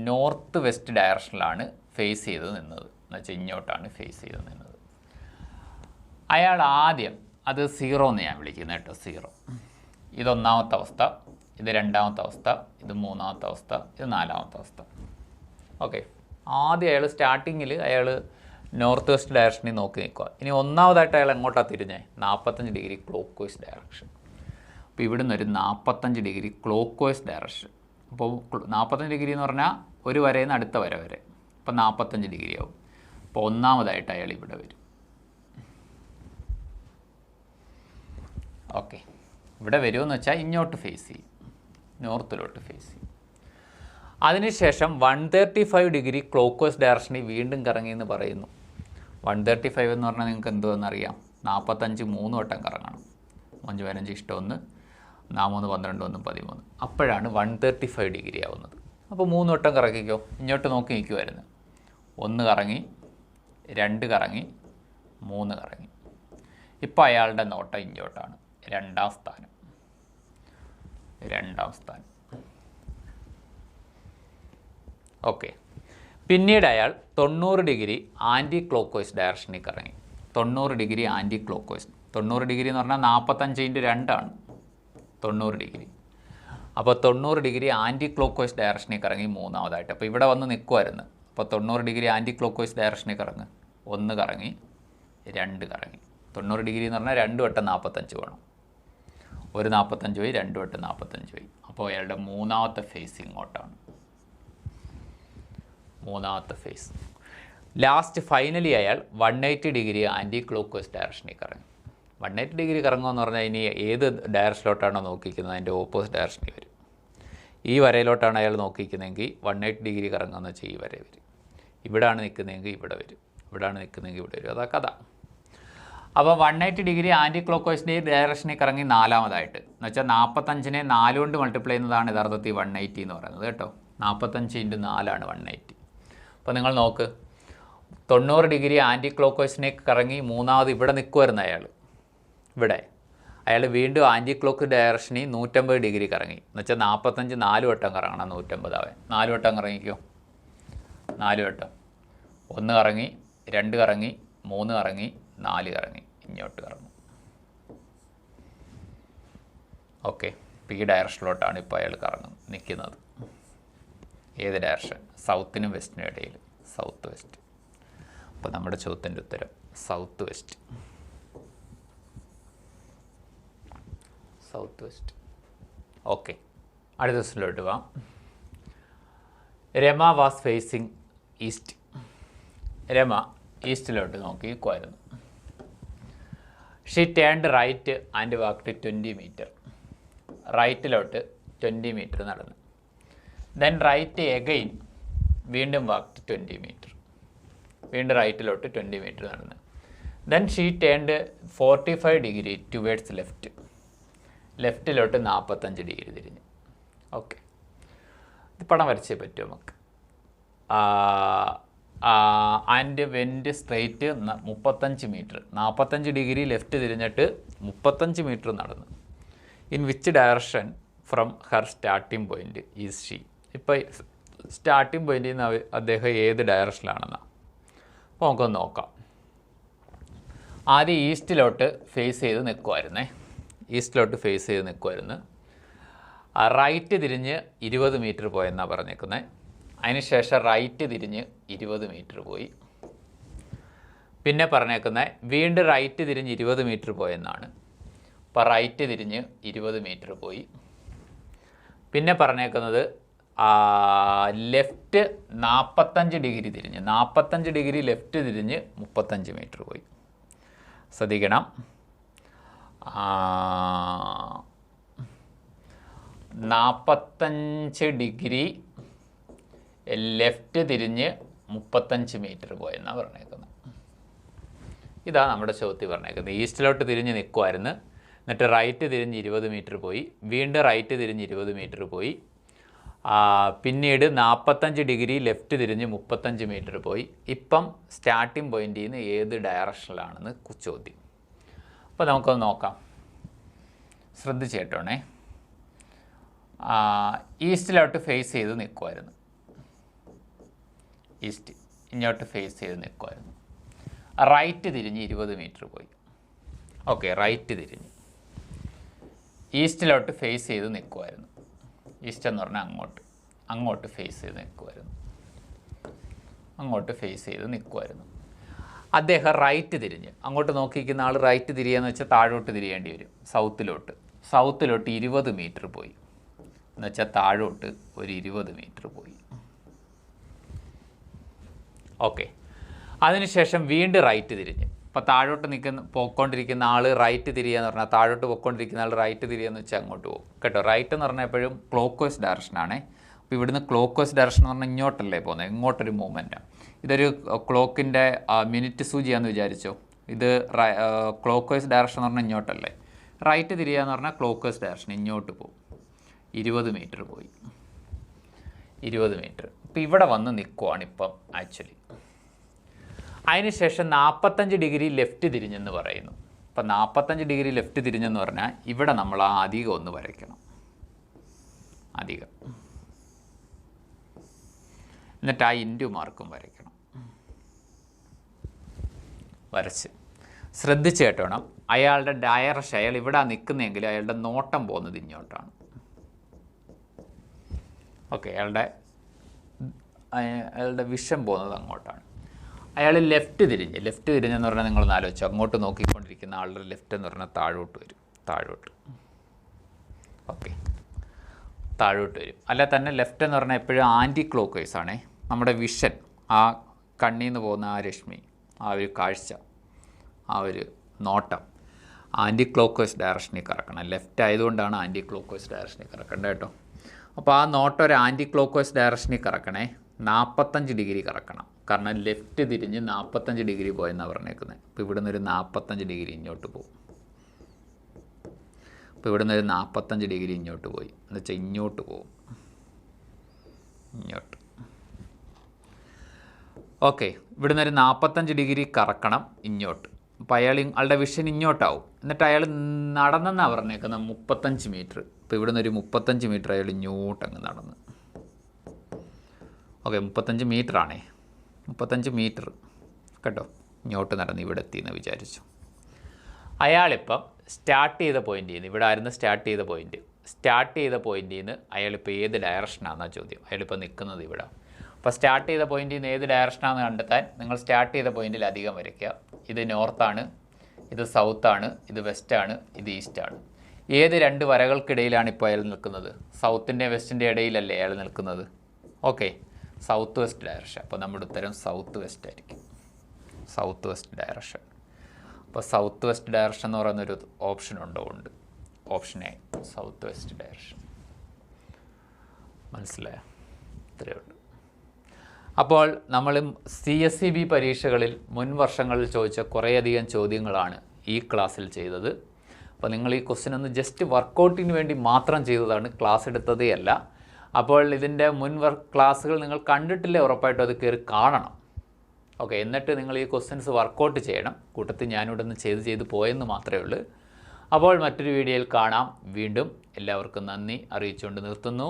നോർത്ത് വെസ്റ്റ് ഡയറക്ഷനിലാണ് ഫേസ് ചെയ്ത് നിന്നത്. എന്നുവെച്ചാൽ ഇങ്ങോട്ടാണ് ഫേസ് ചെയ്ത് നിന്നത്. അയാൾ ആദ്യം അത് 0 എന്ന് ഞാൻ വിളിക്കുന്നത് കേട്ടോ. 0 ഇതൊന്നാമത്തെ അവസ്ഥ, ഇത് രണ്ടാമത്തെ അവസ്ഥ, ഇത് മൂന്നാമത്തെ അവസ്ഥ, ഇത് നാലാമത്തെ അവസ്ഥ. ഓക്കെ, ആദ്യം അയാൾ സ്റ്റാർട്ടിങ്ങിൽ അയാൾ നോർത്ത് വെസ്റ്റ് ഡയറക്ഷനിൽ നോക്കി നിൽക്കുക. ഇനി ഒന്നാമതായിട്ട് അയാൾ എങ്ങോട്ടാണ് തിരിഞ്ഞേ? 45 ഡിഗ്രി ക്ലോക്ക് വൈസ് ഡയറക്ഷൻ. അപ്പോൾ ഇവിടുന്ന് ഒരു 45 ഡിഗ്രി ക്ലോക്ക് വൈസ് ഡയറക്ഷൻ. അപ്പോൾ 45 ഡിഗ്രി എന്ന് പറഞ്ഞാൽ ഒരു വരയിൽ നിന്ന് അടുത്ത വര വരെ, അപ്പോൾ 45 ഡിഗ്രി ആവും. അപ്പോൾ ഒന്നാമതായിട്ട് അയാൾ ഇവിടെ വരും. ഓക്കെ, ഇവിടെ വരുമെന്ന് വെച്ചാൽ ഇങ്ങോട്ട് ഫേസ് ചെയ്യും, നോർത്തിലോട്ട് ഫേസ് ചെയ്യും. അതിനുശേഷം 135 ഡിഗ്രി ക്ലോക്ക് വൈസ് ഡയറക്ഷനിൽ വീണ്ടും കറങ്ങിയെന്ന് പറയുന്നു. 135 എന്ന് പറഞ്ഞാൽ നിങ്ങൾക്ക് എന്തുവെന്നറിയാം? 45 3 വട്ടം കറങ്ങണം. 5 15 ഇഷ്ടം 1, 4 3 12 1 13. അപ്പോഴാണ് 135 ഡിഗ്രി ആവുന്നത്. അപ്പോൾ 3 വട്ടം കറക്കിക്കോ. ഇങ്ങോട്ട് നോക്കി നിൽക്കുമായിരുന്നു. 1 കറങ്ങി, 2 കറങ്ങി, 3 കറങ്ങി. ഇപ്പോൾ അയാളുടെ നോട്ടം ഇങ്ങോട്ടാണ്, 2ാം സ്ഥാനം. ഓക്കെ, പിന്നീട് അയാൾ 90 ഡിഗ്രി ആൻറ്റി ക്ലോക്ക് വൈസ് ഡയറക്ഷനിൽ കറങ്ങി. 90 degree anticlockwise. 90 degree എന്ന് പറഞ്ഞാൽ 45 × 2 ആണ് 90 ഡിഗ്രി. അപ്പോൾ 90 ഡിഗ്രി ആൻറ്റി ക്ലോക്ക് വൈസ് ഡയറക്ഷനിൽ കറങ്ങി മൂന്നാമതായിട്ട്. അപ്പോൾ ഇവിടെ വന്ന് നിൽക്കുമായിരുന്നു. അപ്പോൾ 90 ഡിഗ്രി ആൻറ്റി ക്ലോക്ക് വൈസ് ഡയറക്ഷനിൽ കറങ്ങി. 1 കറങ്ങി, 2 കറങ്ങി. 90 ഡിഗ്രി എന്ന് പറഞ്ഞാൽ 2 വട്ടം 45 വേണം. ഒരു 45 പോയി, 2 വട്ടം 45 പോയി. അപ്പോൾ അയാളുടെ മൂന്നാമത്തെ ഫേസ് ഇങ്ങോട്ടാണ്, മൂന്നാമത്തെ ഫേസ്. ലാസ്റ്റ് ഫൈനലി അയാൾ 180 ഡിഗ്രി ആൻറ്റി ക്ലോക്ക് വൈസ് ഡയറക്ഷനിൽ കറങ്ങി. 180 ഡിഗ്രി കറങ്ങുമെന്ന് പറഞ്ഞാൽ ഇനി ഏത് ഡയറക്ഷനിലോട്ടാണോ നോക്കിക്കുന്നത് അതിൻ്റെ ഓപ്പോസിറ്റ് ഡയറക്ഷനിൽ വരും. ഈ വരയിലോട്ടാണ് അയാൾ നോക്കിക്കുന്നതെങ്കിൽ 180 ഡിഗ്രി കറങ്ങുമെന്ന് വെച്ചാൽ ഈ വര വരും. ഇവിടാണ് നിൽക്കുന്നതെങ്കിൽ ഇവിടെ വരും, ഇവിടാണ് നിൽക്കുന്നതെങ്കിൽ ഇവിടെ വരും. അതാ കഥ. അപ്പോൾ 180 ഡിഗ്രി ആൻറ്റി ക്ലോക്ക് വൈസിൻ്റെ ഡയറക്ഷനിൽ കറങ്ങി നാലാമതായിട്ട്, എന്ന് വെച്ചാൽ 45നെ 4 കൊണ്ട് മൾട്ടിപ്ലൈ ചെയ്യുന്നതാണ് യഥാർത്ഥത്തിൽ 180 എന്ന് പറയുന്നത് കേട്ടോ. 45 × 4 ആണ് 180. അപ്പോൾ നിങ്ങൾ നോക്ക്, 90 ഡിഗ്രി ആൻറ്റി ക്ലോക്ക് വൈസിനെ കറങ്ങി മൂന്നാമത് ഇവിടെ നിൽക്കുമായിരുന്നു അയാൾ. ഇവിടെ അയാൾ വീണ്ടും ആൻറ്റി ക്ലോക്ക് ഡയറക്ഷനിൽ 150 ഡിഗ്രി കറങ്ങി. എന്ന് വെച്ചാൽ 45 4 വട്ടം കറങ്ങണം, 150 ആവാൻ. 4 വട്ടം കറങ്ങിക്കോ, 4 വട്ടം. 1 കറങ്ങി, 2 കറങ്ങി, 3 കറങ്ങി, 4 കറങ്ങി, ഇങ്ങോട്ട് കറങ്ങും. ഓക്കെ, ഇപ്പോൾ ഈ ഡയറക്ഷനിലോട്ടാണ് ഇപ്പോൾ അയാൾ നിൽക്കുന്നത്. ഏത് ഡയറക്ഷൻ? സൗത്തിനും വെസ്റ്റിനും ഇടയിൽ, സൗത്ത് വെസ്റ്റ്. അപ്പോൾ നമ്മുടെ ചോദ്യത്തിൻ്റെ ഉത്തരം south west. South west. Okay, അടുത്ത ദിവസത്തിലോട്ട് പോവാം. Rama was facing east. Rama ഈസ്റ്റിലോട്ട് നോക്കി നിൽക്കുമായിരുന്നു. She turned right and walked 20 metre. റൈറ്റിലോട്ട് 20 മീറ്റർ നടന്നു. ദെൻ റൈറ്റ് എഗെയിൻ, വീണ്ടും വാക്ക്ഡ് 20 മീറ്റർ. വീണ്ടും റൈറ്റിലോട്ട് 20 മീറ്റർ നടന്നു. Then she turned 45 degree towards left. ലെഫ്റ്റിലോട്ട് 45 ഡിഗ്രി തിരിഞ്ഞു. ഓക്കെ, ഇത് പടം വരച്ചേ പറ്റുമോ നമുക്ക്? And went straight 35 metre. 45 degree left തിരിഞ്ഞിട്ട് 35 മീറ്റർ നടന്നു. In which direction from her starting point is she. ഇപ്പോൾ സ്റ്റാർട്ടിംഗ് പോയിൻറ്റിൽ നിന്ന് അദ്ദേഹം ഏത് ഡയറക്ഷനിലാണെന്നാണ്. അപ്പോൾ നമുക്കൊന്ന് നോക്കാം. ആദ്യം ഈസ്റ്റിലോട്ട് ഫേസ് ചെയ്ത് നിൽക്കുമായിരുന്നേ. ഈസ്റ്റിലോട്ട് ഫേസ് ചെയ്ത് നിൽക്കുമായിരുന്നു. റൈറ്റ് തിരിഞ്ഞ് 20 മീറ്റർ പോയെന്നാണ് പറഞ്ഞേക്കുന്നത്. അതിനുശേഷം റൈറ്റ് തിരിഞ്ഞ് 20 മീറ്റർ പോയി. പിന്നെ പറഞ്ഞേക്കുന്നത് വീണ്ടും റൈറ്റ് തിരിഞ്ഞ് 20 മീറ്റർ പോയെന്നാണ്. അപ്പോൾ റൈറ്റ് തിരിഞ്ഞ് 20 മീറ്റർ പോയി. പിന്നെ പറഞ്ഞേക്കുന്നത് ലെഫ്റ്റ് 45 ഡിഗ്രി തിരിഞ്ഞ്, 45 ഡിഗ്രി ലെഫ്റ്റ് തിരിഞ്ഞ് 35 മീറ്റർ പോയി. ശ്രദ്ധിക്കണം, 45 ഡിഗ്രി ലെഫ്റ്റ് തിരിഞ്ഞ് 35 മീറ്റർ പോയെന്നാണ് പറഞ്ഞേക്കുന്നത്. ഇതാണ് നമ്മുടെ ചോദ്യത്തിൽ പറഞ്ഞേക്കുന്നത്. ഈസ്റ്റിലോട്ട് തിരിഞ്ഞ് നിൽക്കുമായിരുന്നു, എന്നിട്ട് റൈറ്റ് തിരിഞ്ഞ് 20 മീറ്റർ പോയി, വീണ്ടും റൈറ്റ് തിരിഞ്ഞ് 20 മീറ്റർ പോയി, പിന്നീട് 45 ഡിഗ്രി ലെഫ്റ്റ് തിരിഞ്ഞ് 35 മീറ്റർ പോയി. ഇപ്പം സ്റ്റാർട്ടിംഗ് പോയിൻറ്റിൽ നിന്ന് ഏത് ഡയറക്ഷനിലാണെന്ന് ചോദ്യം. അപ്പോൾ നമുക്കൊന്ന് നോക്കാം, ശ്രദ്ധിച്ച് കേട്ടോണേ. ഈസ്റ്റിലോട്ട് ഫേസ് ചെയ്ത് നിൽക്കുമായിരുന്നു. ഈസ്റ്റ് ഇങ്ങോട്ട് ഫേസ് ചെയ്ത് നിൽക്കുമായിരുന്നു. റൈറ്റ് തിരിഞ്ഞ് 20 മീറ്റർ പോയി. ഓക്കെ, റൈറ്റ് തിരിഞ്ഞ് ഈസ്റ്റിലോട്ട് ഫേസ് ചെയ്ത് നിൽക്കുമായിരുന്നു. ഈസ്റ്റ് എന്ന് പറഞ്ഞാൽ അങ്ങോട്ട് ഫേസ് ചെയ്ത് നിൽക്കുമായിരുന്നു. അങ്ങോട്ട് ഫേസ് ചെയ്ത് നിൽക്കുമായിരുന്നു. അദ്ദേഹം റൈറ്റ് തിരിഞ്ഞ്, അങ്ങോട്ട് നോക്കിയിരിക്കുന്ന ആൾ റൈറ്റ് തിരിയുകയെന്ന് വെച്ചാൽ താഴോട്ട് തിരിയേണ്ടി വരും, സൗത്തിലോട്ട് 20 മീറ്റർ പോയി എന്ന് വെച്ചാൽ താഴോട്ട് ഒരു 20 മീറ്റർ പോയി. ഓക്കെ, അതിനുശേഷം വീണ്ടും റൈറ്റ് തിരിഞ്ഞ്, ഇപ്പോൾ താഴോട്ട് പോയിക്കൊണ്ടിരിക്കുന്ന ആൾ റൈറ്റ് തിരിയുക എന്ന് പറഞ്ഞാൽ താഴോട്ട് പോയിക്കൊണ്ടിരിക്കുന്ന ആൾ റൈറ്റ് തിരിയുകയെന്ന് വെച്ചാൽ അങ്ങോട്ട് പോകും കേട്ടോ. റൈറ്റ് എന്ന് പറഞ്ഞാൽ എപ്പോഴും ക്ലോക്ക് വൈസ് ഡയറക്ഷനാണേ. അപ്പോൾ ഇവിടുന്ന് ക്ലോക്ക് വൈസ് ഡയറക്ഷൻ എന്ന് പറഞ്ഞാൽ ഇങ്ങോട്ടല്ലേ പോകുന്നത്, ഇങ്ങോട്ടൊരു മൂവ്മെൻറ്റാണ്. ഇതൊരു ക്ലോക്കിൻ്റെ മിനിറ്റ് സൂചിയാണെന്ന് വിചാരിച്ചോ. ഇത് ക്ലോക്ക് വൈസ് ഡയറക്ഷൻ എന്ന് പറഞ്ഞാൽ ഇങ്ങോട്ടല്ലേ. റൈറ്റ് തിരിയുക എന്ന് പറഞ്ഞാൽ ക്ലോക്ക് വൈസ് ഡയറക്ഷൻ ഇങ്ങോട്ട് പോകും. 20 മീറ്റർ പോയി, 20 മീറ്റർ. ഇപ്പോൾ ഇവിടെ വന്ന് നിൽക്കുവാണിപ്പം ആക്ച്വലി. അതിനുശേഷം 45 ഡിഗ്രി ലെഫ്റ്റ് തിരിഞ്ഞെന്ന് പറയുന്നു. അപ്പം 45 ഡിഗ്രി ലെഫ്റ്റ് തിരിഞ്ഞെന്ന് പറഞ്ഞാൽ ഇവിടെ നമ്മൾ ആ അധികം ഒന്ന് വരയ്ക്കണം, അധികം. എന്നിട്ട് ആ ഇൻറ്റു മാർക്കും വരയ്ക്കണം. വരച്ച് ശ്രദ്ധിച്ച് കേട്ടോണം. അയാളുടെ ഡയറക്ഷൻ, അയാൾ ഇവിടെ നിൽക്കുന്നതെങ്കിൽ അയാളുടെ നോട്ടം പോകുന്നത് ഇങ്ങോട്ടാണ്. ഓക്കെ, അയാളുടെ വിഷൻ പോകുന്നത് അങ്ങോട്ടാണ്. അയാൾ ലെഫ്റ്റ് തിരിഞ്ഞെന്ന് പറഞ്ഞാൽ നിങ്ങളൊന്ന് ആലോചിച്ചു, അങ്ങോട്ട് നോക്കിക്കൊണ്ടിരിക്കുന്ന ആളുടെ ലെഫ്റ്റ് എന്ന് പറഞ്ഞാൽ താഴോട്ട് വരും, ഓക്കെ, താഴോട്ട് വരും. അല്ല തന്നെ ലെഫ്റ്റ് എന്ന് പറഞ്ഞാൽ എപ്പോഴും ആൻറ്റി ക്ലോക്ക് വൈസ് ആണേ. നമ്മുടെ വിഷൻ, ആ കണ്ണിൽ നിന്ന് പോകുന്ന ആ രശ്മി, ആ ഒരു കാഴ്ച, ആ ഒരു നോട്ടം ആൻറ്റി ക്ലോക്ക് വൈസ് ഡയറക്ഷനിൽ കറക്കണം. ലെഫ്റ്റ് ആയതുകൊണ്ടാണ് ആൻറ്റി ക്ലോക്ക് വൈസ് ഡയറക്ഷനിൽ കറക്കേണ്ടത് കേട്ടോ. അപ്പോൾ ആ നോട്ടം ഒരു ആൻറ്റി ക്ലോക്ക് വൈസ് ഡയറക്ഷനിൽ കറക്കണേ. 45 ഡിഗ്രി കറക്കണം, കാരണം ലെഫ്റ്റ് തിരിഞ്ഞ് 45 ഡിഗ്രി പോയെന്നാണ് പറഞ്ഞേക്കുന്നത്. അപ്പോൾ ഇവിടുന്ന് ഒരു 45 ഡിഗ്രി ഇങ്ങോട്ട് പോകും. അപ്പോൾ ഇവിടുന്ന് ഒരു 45 ഡിഗ്രി ഇങ്ങോട്ട് പോയി എന്ന് വെച്ചാൽ ഇങ്ങോട്ട് പോകും, ഇങ്ങോട്ട്. ഓക്കെ, ഇവിടുന്ന് ഒരു 45 ഡിഗ്രി കറക്കണം ഇങ്ങോട്ട്. അപ്പോൾ അയാളുടെ വിഷൻ ഇങ്ങോട്ടാവും. എന്നിട്ട് അയാൾ നടന്നെന്നാണ് പറഞ്ഞേക്കുന്നത് 35 മീറ്റർ. ഇപ്പോൾ ഇവിടുന്ന് ഒരു 35 മീറ്റർ അയാൾ ഇങ്ങോട്ടങ്ങ് നടന്ന്. ഓക്കെ, 35 മീറ്റർ ആണേ, 35 മീറ്റർ കേട്ടോ. ഇങ്ങോട്ട് നടന്ന് ഇവിടെ എത്തിയെന്ന് വിചാരിച്ചു. അയാളിപ്പം സ്റ്റാർട്ട് ചെയ്ത പോയിൻ്റിൽ നിന്ന്, ഇവിടെ ആയിരുന്നു സ്റ്റാർട്ട് ചെയ്ത പോയിൻ്റിൽ നിന്ന് അയാളിപ്പോൾ ഏത് ഡയറക്ഷനാണെന്നാണ് ചോദ്യം. അയാളിപ്പോൾ നിൽക്കുന്നത് ഇവിടെ. അപ്പോൾ സ്റ്റാർട്ട് ചെയ്ത പോയിൻ്റിൽ നിന്ന് ഏത് ഡയറക്ഷനാണെന്ന് കണ്ടെത്താൻ നിങ്ങൾ സ്റ്റാർട്ട് ചെയ്ത പോയിൻ്റിൽ അധികം വരയ്ക്കുക. ഇത് നോർത്താണ്, ഇത് സൗത്താണ്, ഇത് വെസ്റ്റാണ്, ഇത് ഈസ്റ്റാണ്. ഏത് 2 വരകൾക്കിടയിലാണ് ഇപ്പോൾ അയാൾ നിൽക്കുന്നത്? സൗത്തിൻ്റെ വെസ്റ്റിൻ്റെ ഇടയിലല്ലേ അയാൾ നിൽക്കുന്നത്? Okay, south west direction. അപ്പോൾ നമ്മുടെ ഉത്തരം സൗത്ത് വെസ്റ്റ് ആയിരിക്കും, സൗത്ത് വെസ്റ്റ് ഡയറക്ഷൻ. അപ്പോൾ സൗത്ത് വെസ്റ്റ് ഡയറക്ഷൻ എന്ന് പറയുന്നൊരു ഓപ്ഷൻ ഉണ്ട്. Option A, south west direction. മനസ്സിലായോ? ഇത്രയേ ഉള്ളൂ. അപ്പോൾ നമ്മൾ CSEB പരീക്ഷകളിൽ മുൻ വർഷങ്ങളിൽ ചോദിച്ച കുറേയധികം ചോദ്യങ്ങളാണ് ഈ ക്ലാസ്സിൽ ചെയ്തത്. അപ്പോൾ നിങ്ങൾ ഈ ക്വസ്റ്റ്യൻ ഒന്ന് ജസ്റ്റ് വർക്കൗട്ടിന് വേണ്ടി മാത്രം ചെയ്തതാണ്, ക്ലാസ് എടുത്തതേ അല്ല. അപ്പോൾ ഇതിൻ്റെ ക്ലാസ്സുകൾ നിങ്ങൾ കണ്ടിട്ടില്ലേ, ഉറപ്പായിട്ടും അത് കയറി കാണണം. ഓക്കെ, എന്നിട്ട് നിങ്ങൾ ഈ ക്വസ്റ്റ്യൻസ് വർക്കൗട്ട് ചെയ്യണം. കൂട്ടത്തിൽ ഞാനിവിടെ നിന്ന് ചെയ്ത് പോയെന്ന് മാത്രമേ ഉള്ളൂ. അപ്പോൾ മറ്റൊരു വീഡിയോയിൽ കാണാം. വീണ്ടും എല്ലാവർക്കും നന്ദി അറിയിച്ചുകൊണ്ട് നിർത്തുന്നു.